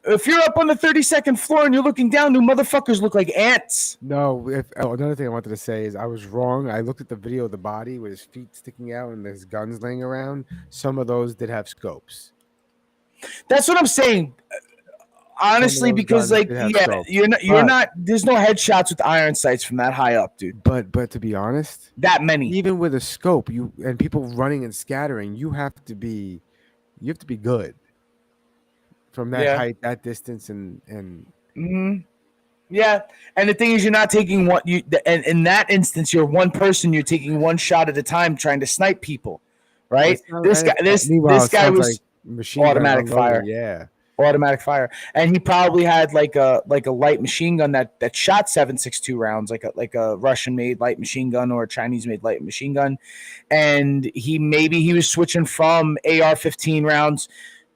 If you're up on the 32nd floor and you're looking down, new motherfuckers look like ants. No, another thing I wanted to say is I was wrong. I looked at the video of the body with his feet sticking out and his guns laying around. Some of those did have scopes. That's what I'm saying. Honestly, because like you're not there's no headshots with iron sights from that high up, dude. But to be honest, that many. Even with a scope, and people running and scattering, you have to be good from that height, that distance, and mm-hmm. Yeah. And the thing is, you're not taking and in that instance, you're one person, you're taking one shot at a time trying to snipe people. Right? This guy was like automatic fire. Yeah. Automatic fire. And he probably had like a light machine gun that shot 7.62 rounds, like a Russian made light machine gun or a Chinese made light machine gun. And he was switching from AR-15 rounds.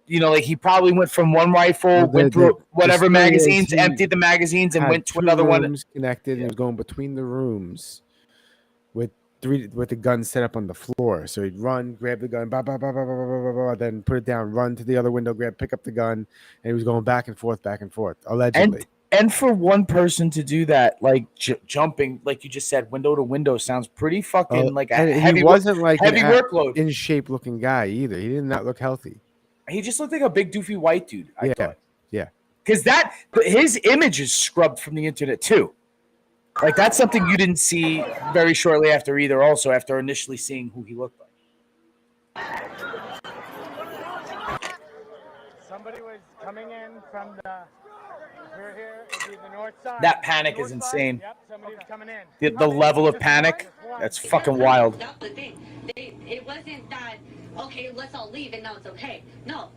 You know, like he probably went from one rifle, went through whatever magazines, emptied the magazines, and went to another one. Connected and was going between the rooms with the gun set up on the floor. So he'd run, grab the gun, then put it down, run to the other window, pick up the gun, and he was going back and forth, allegedly. And for one person to do that, like jumping, like you just said, window to window, sounds pretty fucking like a heavy. He wasn't like heavy workload. In shape looking guy either. He did not look healthy. He just looked like a big doofy white dude. I thought. Yeah. Because his image is scrubbed from the internet too. Like that's something you didn't see very shortly after either. Also, after initially seeing who he looked like. Somebody was coming in from the north side. That panic is insane. Yep, somebody was coming in. The level of panic, that's fucking wild. That's the thing. It wasn't that, okay, let's all leave and now it's okay. No,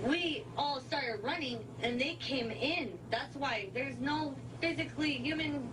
we all started running and they came in. That's why there's no humanly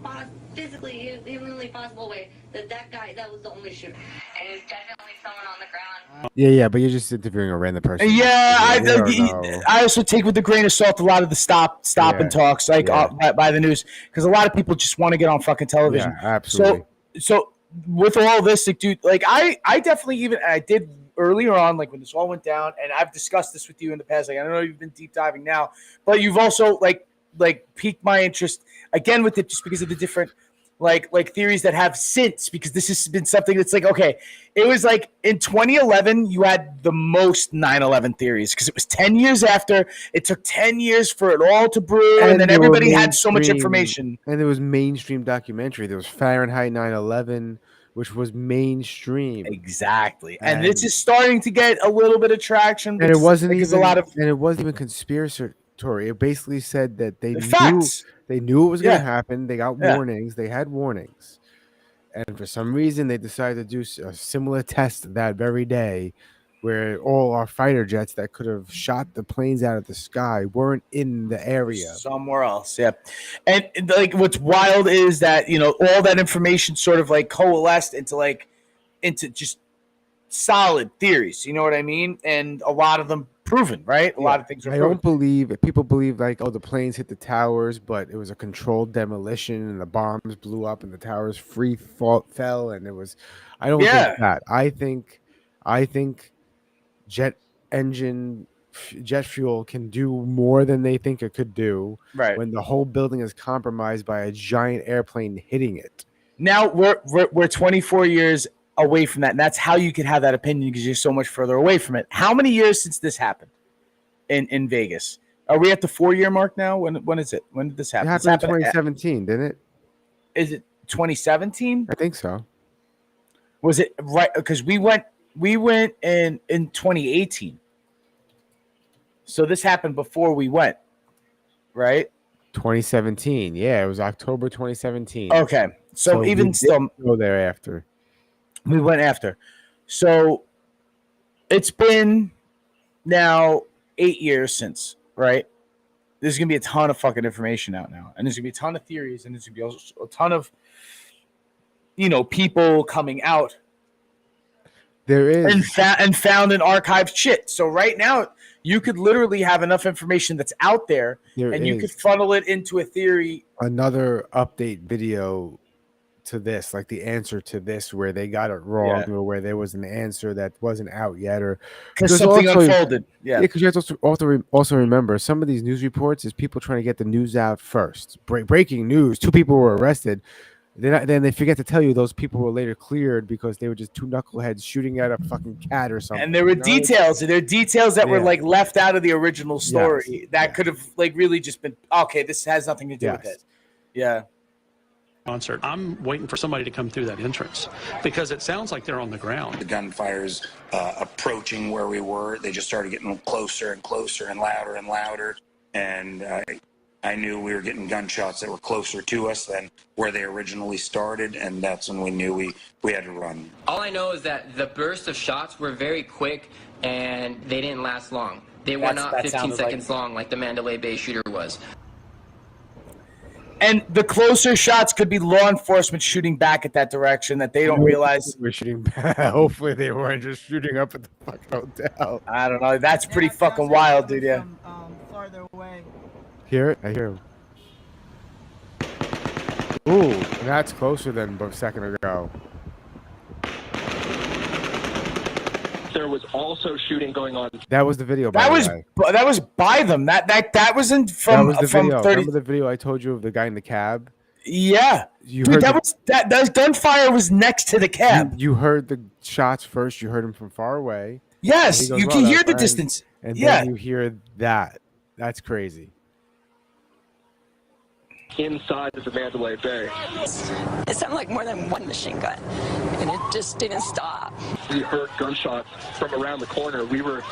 possible way that guy, that was the only shooter. And it's definitely someone on the ground. Yeah, but you're just interviewing a random person. Yeah, I also take with a grain of salt a lot of the stop and talks by the news, because a lot of people just want to get on fucking television. Yeah, absolutely. So with all this, like, dude, like I definitely I did earlier on, like when this all went down, and I've discussed this with you in the past. Like I don't know you've been deep diving now, but you've also like piqued my interest again with it just because of the different like theories that have since, because this has been something that's like, okay, it was like in 2011 you had the most 9/11 theories because it was 10 years after. It took 10 years for it all to brew, and then everybody had so much information. And there was mainstream documentary. There was Fahrenheit 9/11, which was mainstream. Exactly. And this is starting to get a little bit of traction. And it wasn't even conspiracy. It basically said that they facts. knew it was going to Yeah. happen. They got warnings. They had warnings, and for some reason, they decided to do a similar test that very day, where all our fighter jets that could have shot the planes out of the sky weren't in the area. Somewhere else, yeah. And like, what's wild is that all that information sort of like coalesced into just solid theories. You know what I mean? And a lot of them proven, right? A lot of things are proven. I don't believe it. People believe like, oh, the planes hit the towers, but it was a controlled demolition and the bombs blew up and the towers fell, and it was. I don't think that. I think jet fuel can do more than they think it could do. Right. When the whole building is compromised by a giant airplane hitting it. Now we're 24 years away from that, and that's how you can have that opinion, because you're so much further away from it. How many years since this happened in Vegas? Are we at the 4-year mark now? When is it? When did this happen? It happened in 2017, didn't it? Is it 2017? I think so. Was it right? Because we went in 2018. So this happened before we went, right? 2017. Yeah, it was October 2017. Okay. So even still go there after. We went after. So it's been now 8 years since, right? There's going to be a ton of fucking information out now. And there's going to be a ton of theories. And there's going to be also a ton of, people coming out. There is. And found in archived shit. So right now, you could literally have enough information that's out there and you could funnel it into a theory. Another update video to this, like the answer to this, where they got it wrong, or where there was an answer that wasn't out yet, or because something unfolded. Because you have to also remember, some of these news reports is people trying to get the news out first. Breaking news: 2 people were arrested. Then they forget to tell you those people were later cleared because they were just 2 knuckleheads shooting at a fucking cat or something. And there were details. There are details that were like left out of the original story that could have like really just been okay. This has nothing to do with it. Yeah. Concert. I'm waiting for somebody to come through that entrance because it sounds like they're on the ground. The gunfire's approaching where we were. They just started getting closer and closer and louder and louder. And I knew we were getting gunshots that were closer to us than where they originally started. And that's when we knew we had to run. All I know is that the burst of shots were very quick and they didn't last long. They were not 15 seconds long like the Mandalay Bay shooter was. And the closer shots could be law enforcement shooting back at that direction that they don't realize. We're shooting back. Hopefully they weren't just shooting up at the fucking hotel. I don't know. That's pretty fucking wild, dude. Yeah. Farther away. Hear it? I hear him. Ooh, that's closer than a second ago. There was also shooting going on. That was the video. That was by them. That wasn't from. That was the video. 30... Remember the video I told you of the guy in the cab? Yeah, dude, that gunfire was next to the cab. You heard the shots first. You heard them from far away. Yes, you can hear the distance. And then you hear that. That's crazy. Inside of the Mandalay Bay. It sounded like more than one machine gun, and it just didn't stop. We heard gunshots from around the corner. We were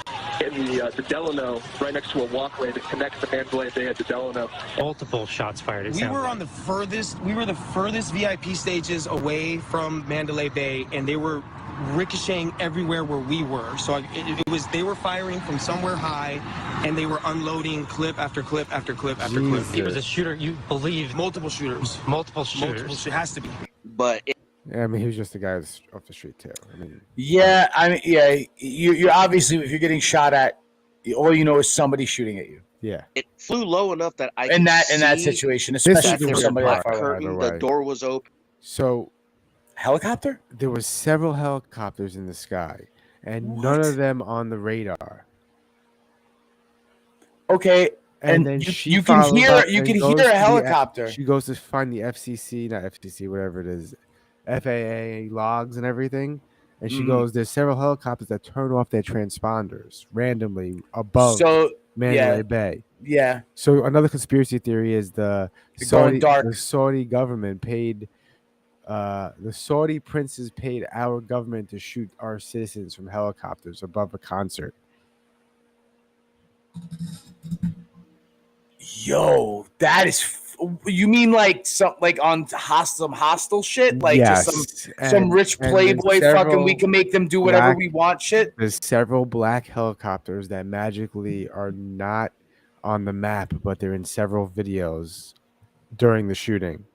in the Delano, right next to a walkway that connects the Mandalay Bay and the Delano. Multiple shots fired. We were on the furthest VIP stages away from Mandalay Bay, and they were ricocheting everywhere where we were. So they were firing from somewhere high, and they were unloading clip after clip after clip after clip. It was a shooter. You believe multiple shooters? Multiple shooters. It has to be. But yeah, I mean, he was just a guy off the street too. You're obviously, if you're getting shot at, all you know is somebody shooting at you. Yeah, it flew low enough that I in that situation, especially for somebody that far away. The door was open. So. Helicopter? There was several helicopters in the sky, and none of them on the radar. Okay, and then you can hear a helicopter. She goes to find the FCC, not FCC, whatever it is, FAA logs and everything. And she goes, there's several helicopters that turn off their transponders randomly above Mandalay Bay. Yeah. So another conspiracy theory is the Saudi government paid, the Saudi princes paid our government to shoot our citizens from helicopters above a concert. Yo, that is. You mean like on hostile shit? Like just some rich playboy fucking we can make them do whatever we want shit? There's several black helicopters that magically are not on the map, but they're in several videos during the shooting.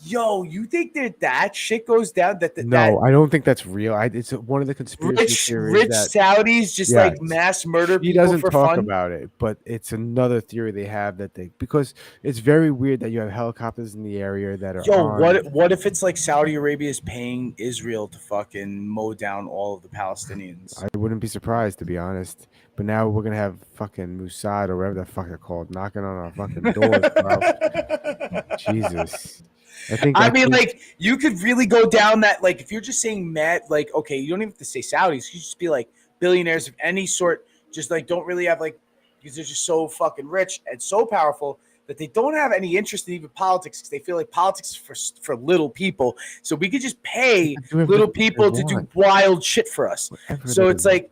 Yo, you think that shit goes down? No, I don't think that's real. It's one of the conspiracy theories. Rich Saudis just like mass murder people. He doesn't for talk fun? about it, but it's another theory they have because it's very weird that you have helicopters in the area that are. Yo, what if it's like Saudi Arabia is paying Israel to fucking mow down all of the Palestinians? I wouldn't be surprised, to be honest. But now we're gonna have fucking Mossad or whatever the fuck they're called knocking on our fucking doors, bro. Jesus. I mean, like, you could really go down that, like, if you're just saying like, okay, you don't even have to say Saudis. You just be like billionaires of any sort, just like don't really have like, because they're just so fucking rich and so powerful that they don't have any interest in even politics because they feel like politics is for little people. So we could just pay little people to do wild shit for us. So it's like,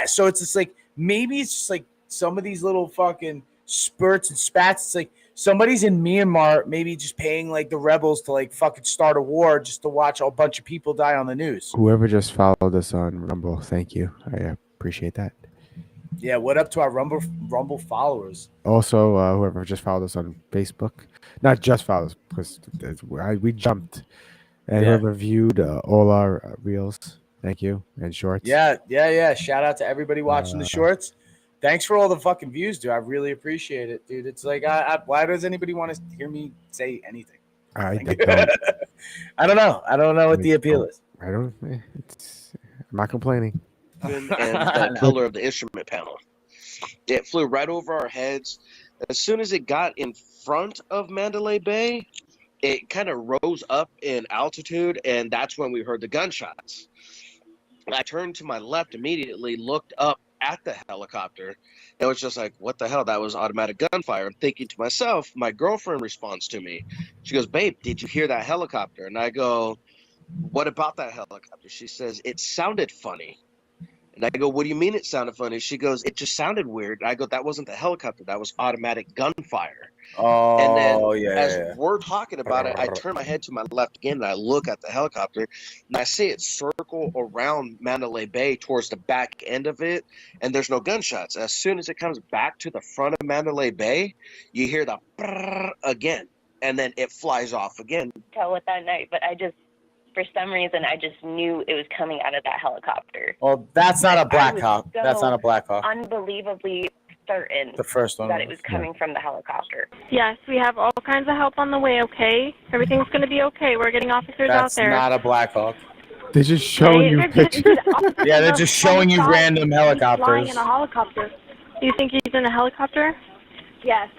so it's just like, maybe it's just like some of these little fucking spurts and spats. It's like, somebody's in Myanmar, maybe just paying like the rebels to like fucking start a war just to watch a bunch of people die on the news. Whoever just followed us on Rumble, thank you. I appreciate that. Yeah, what up to our Rumble followers? Also, whoever just followed us on Facebook, not just followed us because we jumped, and whoever viewed all our reels, thank you, and shorts. Yeah. Shout out to everybody watching the shorts. Thanks for all the fucking views, dude. I really appreciate it, dude. It's like, why does anybody want to hear me say anything? I don't know. I don't know what the appeal is. I'm not complaining. And that pillar of the instrument panel. It flew right over our heads. As soon as it got in front of Mandalay Bay, it kind of rose up in altitude, and that's when we heard the gunshots. I turned to my left immediately, looked up at the helicopter. It was just like, what the hell? That was automatic gunfire. I'm thinking to myself, my girlfriend responds to me. She goes, babe, did you hear that helicopter? And I go, what about that helicopter? She says, it sounded funny. And I go, what do you mean it sounded funny? She goes, it just sounded weird. And I go, that wasn't the helicopter. That was automatic gunfire. Oh, and then as we're talking about it, I turn my head to my left again, and I look at the helicopter, and I see it circle around Mandalay Bay towards the back end of it, and there's no gunshots. As soon as it comes back to the front of Mandalay Bay, you hear the brrr again, and then it flies off again. Tell what that night, but for some reason, I just knew it was coming out of that helicopter. Well, that's not a Black Hawk. That's not a Black Hawk. Unbelievably certain the first one that it was coming from the helicopter. Yes, we have all kinds of help on the way, okay? Everything's going to be okay. We're getting officers out there. That's not a Black Hawk. They're just showing you pictures. Yeah, they're just showing you random helicopters. Flying in a helicopter. You think he's in a helicopter? Yes.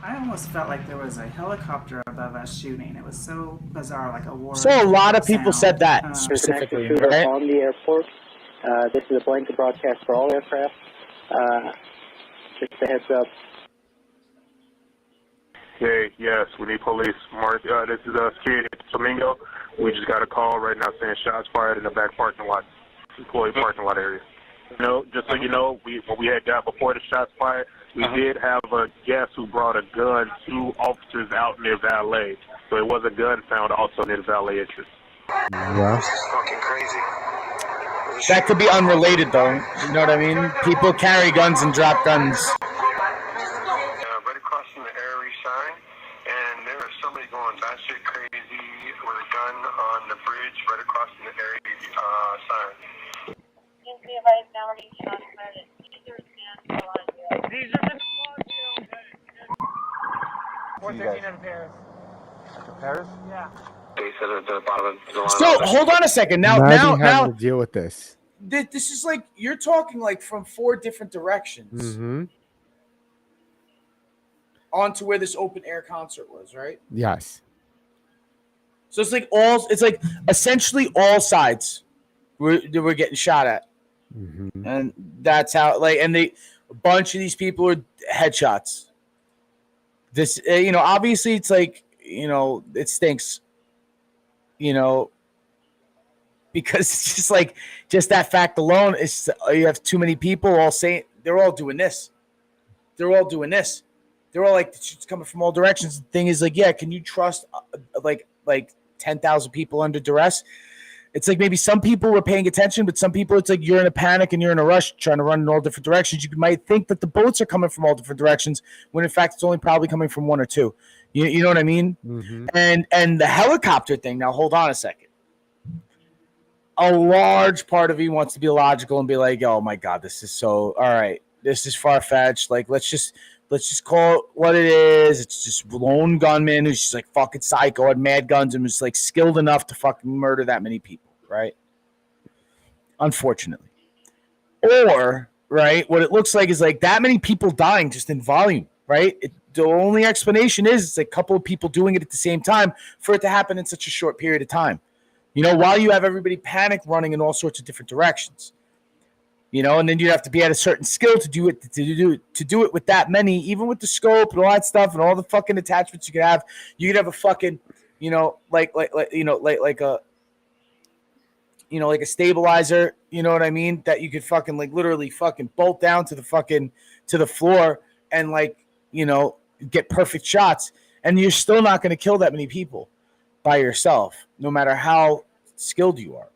I almost felt like there was a helicopter above us shooting. It was so bizarre, like a war. So a lot of people said that specifically, right? On the airport. This is a blanket broadcast for all aircraft. Just a heads up. Hey, yes, we need police. This is Kid Flamingo. We just got a call right now saying shots fired in the back parking lot, employee parking lot area. You know, just so you know, when we had got before the shots fired, we did have a guest who brought a gun to officers out near valet. So it was a gun found also near the valet entrance. Yeah. This is fucking crazy. That could be unrelated, though. You know what I mean? People carry guns and drop guns. Right across from the area sign, and there was somebody going batshit crazy with a gun on the bridge right across from the area sign. Paris? Yeah. They said at the bottom of the line. So hold on a second. Now having to deal with this. this is like you're talking like from 4 different directions onto where this open air concert was, right? Yes. So it's like essentially all sides we're getting shot at, and that's how and a bunch of these people are headshots. This obviously it's like it stinks, because it's just like that fact alone is you have too many people all saying they're all doing this. They're all doing this. They're all like it's coming from all directions. The thing is like, yeah, can you trust like 10,000 people under duress? It's like maybe some people were paying attention, but some people it's like you're in a panic and you're in a rush trying to run in all different directions. You might think that the bullets are coming from all different directions when in fact it's only probably coming from 1 or 2. You know what I mean? And the helicopter thing. Now hold on a second. A large part of me wants to be logical and be like, oh my God, this is so all right. This is far fetched. Like let's just call it what it is. It's just lone gunman who's just like fucking psycho, had mad guns, and was like skilled enough to fucking murder that many people, right? Unfortunately. Or, right, what it looks like is like that many people dying just in volume, right? The only explanation is it's a couple of people doing it at the same time for it to happen in such a short period of time. While you have everybody panic running in all sorts of different directions. And then you'd have to be at a certain skill to do it with that many, even with the scope and all that stuff and all the fucking attachments you could have. You could have a fucking, like a stabilizer, you know what I mean? That you could fucking like literally fucking bolt down to the floor and get perfect shots. And you're still not going to kill that many people by yourself, no matter how skilled you are,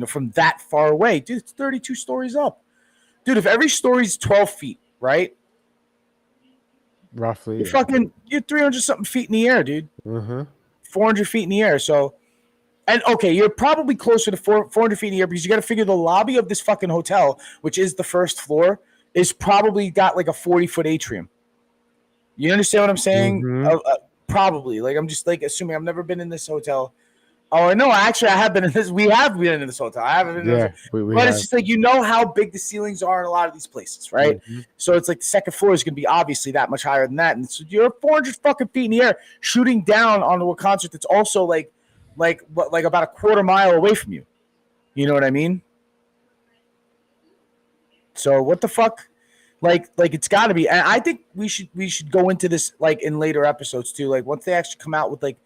from that far away. Dude, it's 32 stories up. Dude, if every story's 12 feet, right? Roughly. You're 300 something feet in the air, dude. 400 feet in the air. So, and okay, you're probably closer to 400 feet in the air because you got to figure the lobby of this fucking hotel, which is the first floor, is probably got like a 40-foot atrium. You understand what I'm saying? Probably. Like, I'm just like assuming. I've never been in this hotel. Oh, no, actually, I have been in this. We have been in this hotel. I haven't been in this. But it's just like, how big the ceilings are in a lot of these places, right? So it's like the second floor is going to be obviously that much higher than that. And so you're 400 fucking feet in the air shooting down onto a concert that's also like about a quarter mile away from you. You know what I mean? So what the fuck? Like it's got to be. And I think we should go into this like in later episodes too. Like once they actually come out with like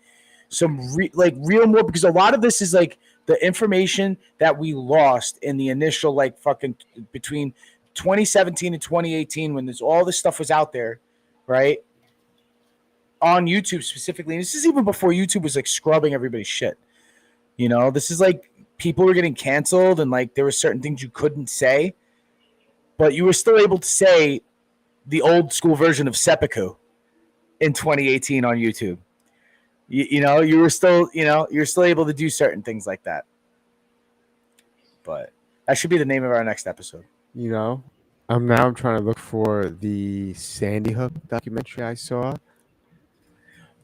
some real more, because a lot of this is like the information that we lost in the initial like fucking between 2017 and 2018 when all this stuff was out there, right? On YouTube specifically. And this is even before YouTube was like scrubbing everybody's shit. This is like people were getting canceled and like there were certain things you couldn't say, but you were still able to say the old school version of seppuku in 2018 on YouTube. You were still, you're still able to do certain things like that. But that should be the name of our next episode. I'm trying to look for the Sandy Hook documentary I saw.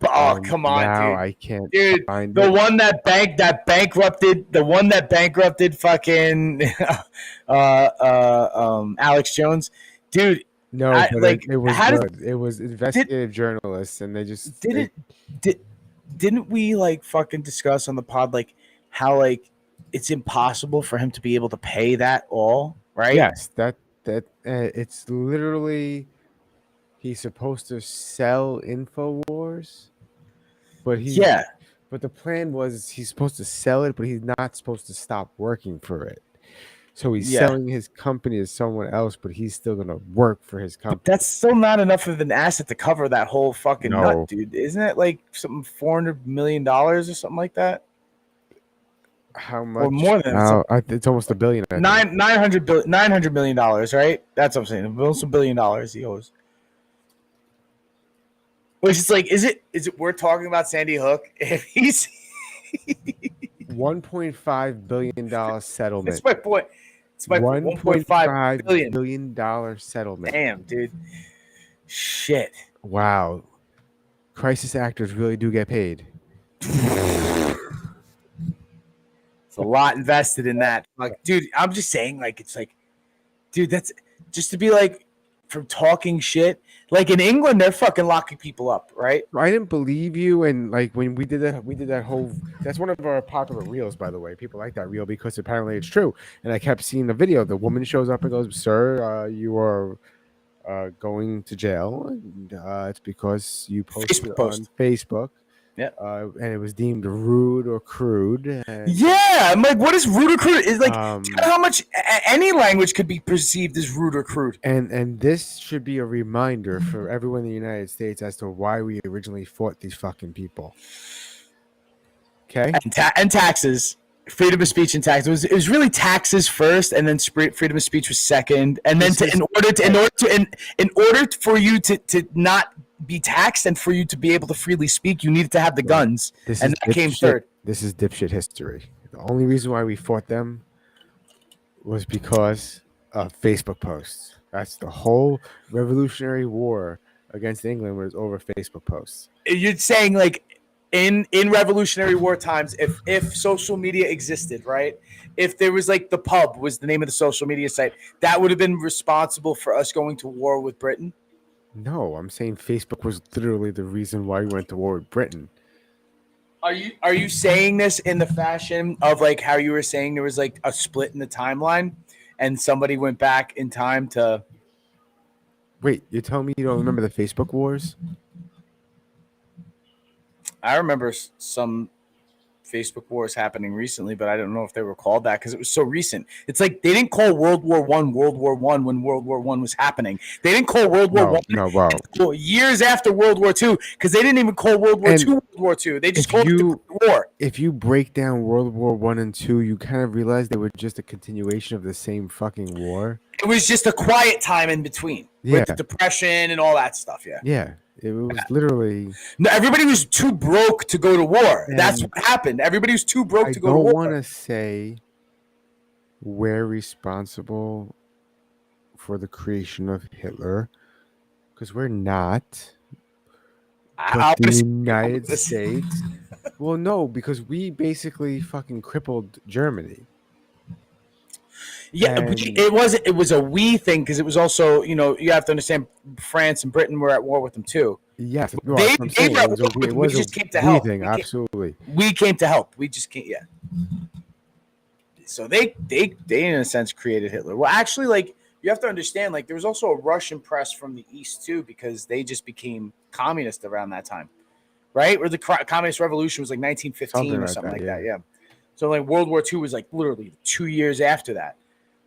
Oh, come on, dude! I can't find the it. one that bankrupted fucking Alex Jones, dude. No, it was good. It was investigative journalists, and they just didn't we like fucking discuss on the pod like how like it's impossible for him to be able to pay that all, right? Yes, that it's literally he's supposed to sell InfoWars, but the plan was he's supposed to sell it, but he's not supposed to stop working for it. So he's selling his company to someone else, but he's still gonna work for his company. But that's still not enough of an asset to cover that whole fucking nut, dude. Isn't it like something $400 million or something like that? How much? Or more than that? It's almost $1 billion. $900 million, right? That's what I'm saying. Almost $1 billion he owes. Which is like, is it worth talking about Sandy Hook if he's $1.5 billion settlement? That's my point. It's my $1.5 billion settlement. Damn, dude. Shit. Wow. Crisis actors really do get paid. It's a lot invested in that. Like, dude, I'm just saying, like, it's like, dude, that's just to be like, from talking shit. Like in England, they're fucking locking people up, right? I didn't believe you, and like when we did that whole. That's one of our popular reels, by the way. People like that reel because apparently it's true. And I kept seeing the video. The woman shows up and goes, "Sir, you are going to jail. And, it's because you posted on Facebook." Yeah. And it was deemed rude or crude. And, Yeah, I'm like, what is rude or crude? It's like, do you know how much any language could be perceived as rude or crude? And this should be a reminder for everyone in the United States as to why we originally fought these fucking people. Okay. And taxes, freedom of speech and taxes. It was really taxes first, and then freedom of speech was second, and then in order for you to not be taxed and for you to be able to freely speak, you needed to have the guns, and that came third. This is dipshit history. The only reason why we fought them was because of Facebook posts. That's the whole Revolutionary War against England was over Facebook posts. You're saying like in Revolutionary War times, if social media existed, right? If there was like the pub was the name of the social media site, that would have been responsible for us going to war with Britain. No, I'm saying Facebook was literally the reason why we went to war with Britain. Are you saying this in the fashion of like how you were saying there was like a split in the timeline and somebody went back in time to... Wait, you're telling me you don't remember the Facebook wars? I remember some Facebook wars happening recently, but I don't know if they were called that because it was so recent. It's like they didn't call World War I when World War I was happening. They didn't call World War I until years after World War II because they didn't even call World War II World War II. They just called it the war. If you break down World War I and II, you kind of realize they were just a continuation of the same fucking war. It was just a quiet time in between with the Depression and all that stuff. Yeah. Yeah. It was literally... No, everybody was too broke to go to war. That's what happened. Everybody was too broke to go to war. I don't want to say we're responsible for the creation of Hitler, because we're not. But the United States... Well, no, because we basically fucking crippled Germany. Yeah, it was a we thing because it was also, you know, you have to understand France and Britain were at war with them too. Yes, we just came to help. Absolutely, we came to help. We just can't. Yeah. So they in a sense created Hitler. Well, actually, like you have to understand, like there was also a Russian press from the East too because they just became communist around that time, right? Or the communist revolution was like 1915 or something like that. Yeah. So like World War II was like literally 2 years after that.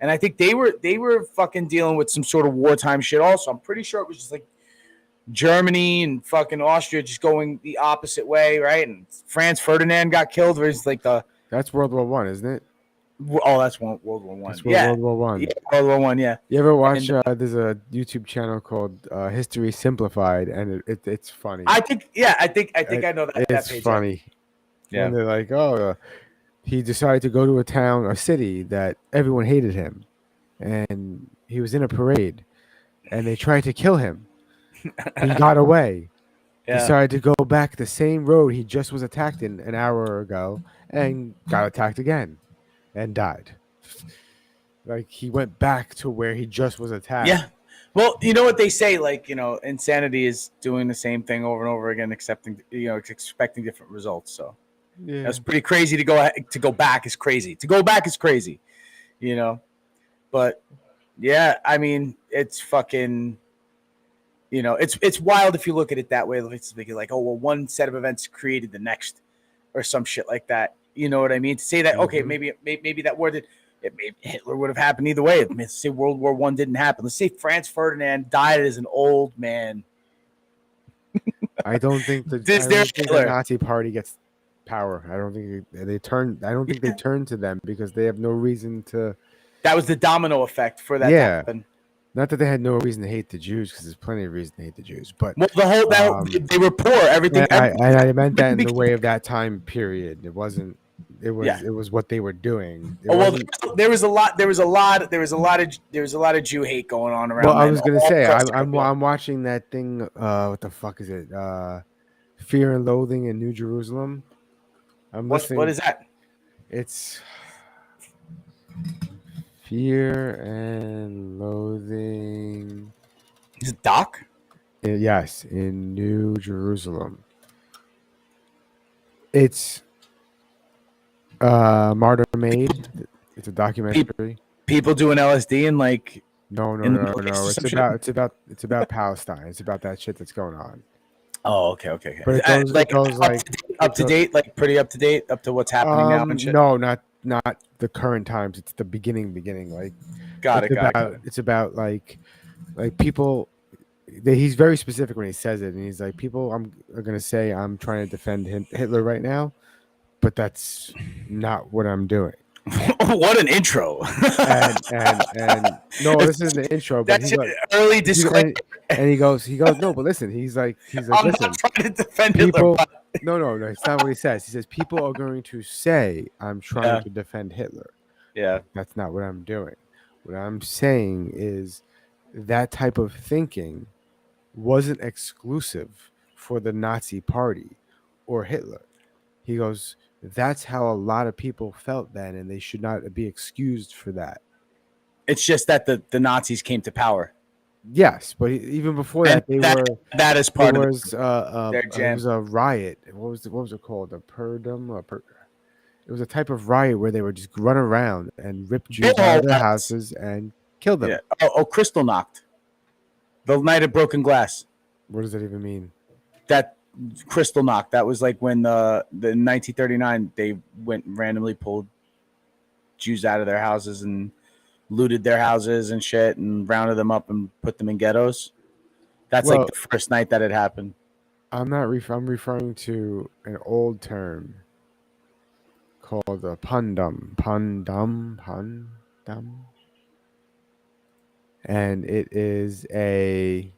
And I think they were fucking dealing with some sort of wartime shit also. I'm pretty sure it was just like Germany and fucking Austria just going the opposite way, right? And Franz Ferdinand got killed. Whereas like that's World War I, isn't it? Oh, that's World War I. World War I. Yeah, World War I. Yeah. You ever watch? There's a YouTube channel called History Simplified, and it's funny. I think I know that. It's page funny. Yeah. And they're like, oh. He decided to go to a city that everyone hated him, and he was in a parade, and they tried to kill him. He got away. Yeah. Decided to go back the same road he just was attacked in an hour ago, and got attacked again, and died. Like he went back to where he just was attacked. Yeah. Well, you know what they say, like, you know, insanity is doing the same thing over and over again, expecting different results. So. Yeah. That's pretty crazy to go back is crazy. To go back is crazy, you know. But yeah, I mean, it's fucking, you know, it's wild if you look at it that way. It's like, oh well, one set of events created the next, or some shit like that. You know what I mean? To say that, okay, maybe that war did. Maybe Hitler would have happened either way. Let's say World War I didn't happen. Let's say Franz Ferdinand died as an old man. I don't think the Nazi Party gets power. I don't think they turn to them because they have no reason to. That was the domino effect for that to happen. Not that they had no reason to hate the Jews, because there's plenty of reason to hate the Jews, but they were poor. Everything. I meant that in the way of that time period. It wasn't. It was what they were doing. There was a lot of Jew hate going on around. Well, I was gonna say I'm watching that thing. What the fuck is it? Fear and Loathing in New Jerusalem. What is that? It's Fear and Loathing. Is it Doc? Yes, in New Jerusalem. It's Martyr Made. It's a documentary. People doing LSD and like no. It's about Palestine. It's about that shit that's going on. Oh, okay. But it goes up to date, like pretty up to date, up to what's happening now and shit. No, not the current times. It's the beginning. Like, got it. It's about like people. He's very specific when he says it, and he's like, people are gonna say I'm trying to defend Hitler right now, but that's not what I'm doing. What an intro! and no, this isn't the intro, but he's like, early disclaimer. And he goes, no, but listen, he's like, I'm listen, not trying to defend people, Hitler. No, it's not what he says. He says people are going to say I'm trying to defend Hitler. Yeah, that's not what I'm doing. What I'm saying is that type of thinking wasn't exclusive for the Nazi Party or Hitler. He goes, that's how a lot of people felt then, and they should not be excused for that. It's just that the Nazis came to power. Yes, but even before that, that is part of their jam. It was a riot. What was it called? A Purdum? It was a type of riot where they would just run around and rip Jews out of their houses and kill them. Yeah. Oh, Kristallnacht. The night of broken glass. What does that even mean? That Kristallnacht. That was like when the 1939 they went and randomly pulled Jews out of their houses and looted their houses and shit and rounded them up and put them in ghettos. That's like the first night that it happened. I'm referring to an old term called a pundum. And it is a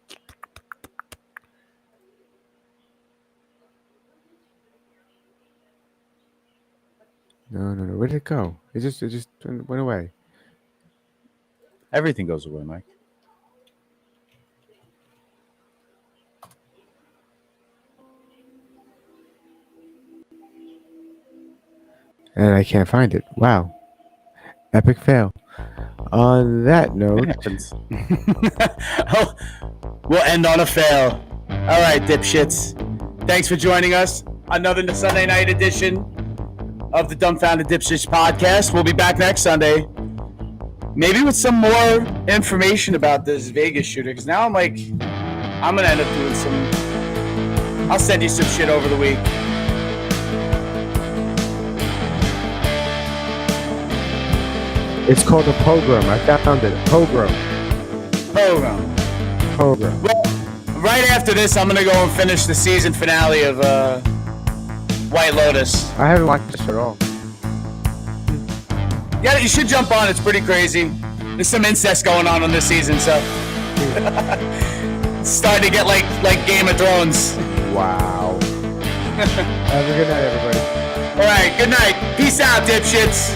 no. Where did it go? It just went away. Everything goes away, Mike. And I can't find it. Wow. Epic fail. On that note, we'll end on a fail. All right, dipshits. Thanks for joining us. Another Sunday night edition of the Dumbfounded Dipshits podcast. We'll be back next Sunday. Maybe with some more information about this Vegas shooter. Because now I'm going to end up doing some... I'll send you some shit over the week. It's called a pogrom. I found it. Pogrom. Well, right after this, I'm going to go and finish the season finale of White Lotus. I haven't watched this at all. Yeah, you should jump on. It's pretty crazy. There's some incest going on this season, so it's starting to get like Game of Thrones. Wow. Have a good night, everybody. All right, good night. Peace out, dipshits.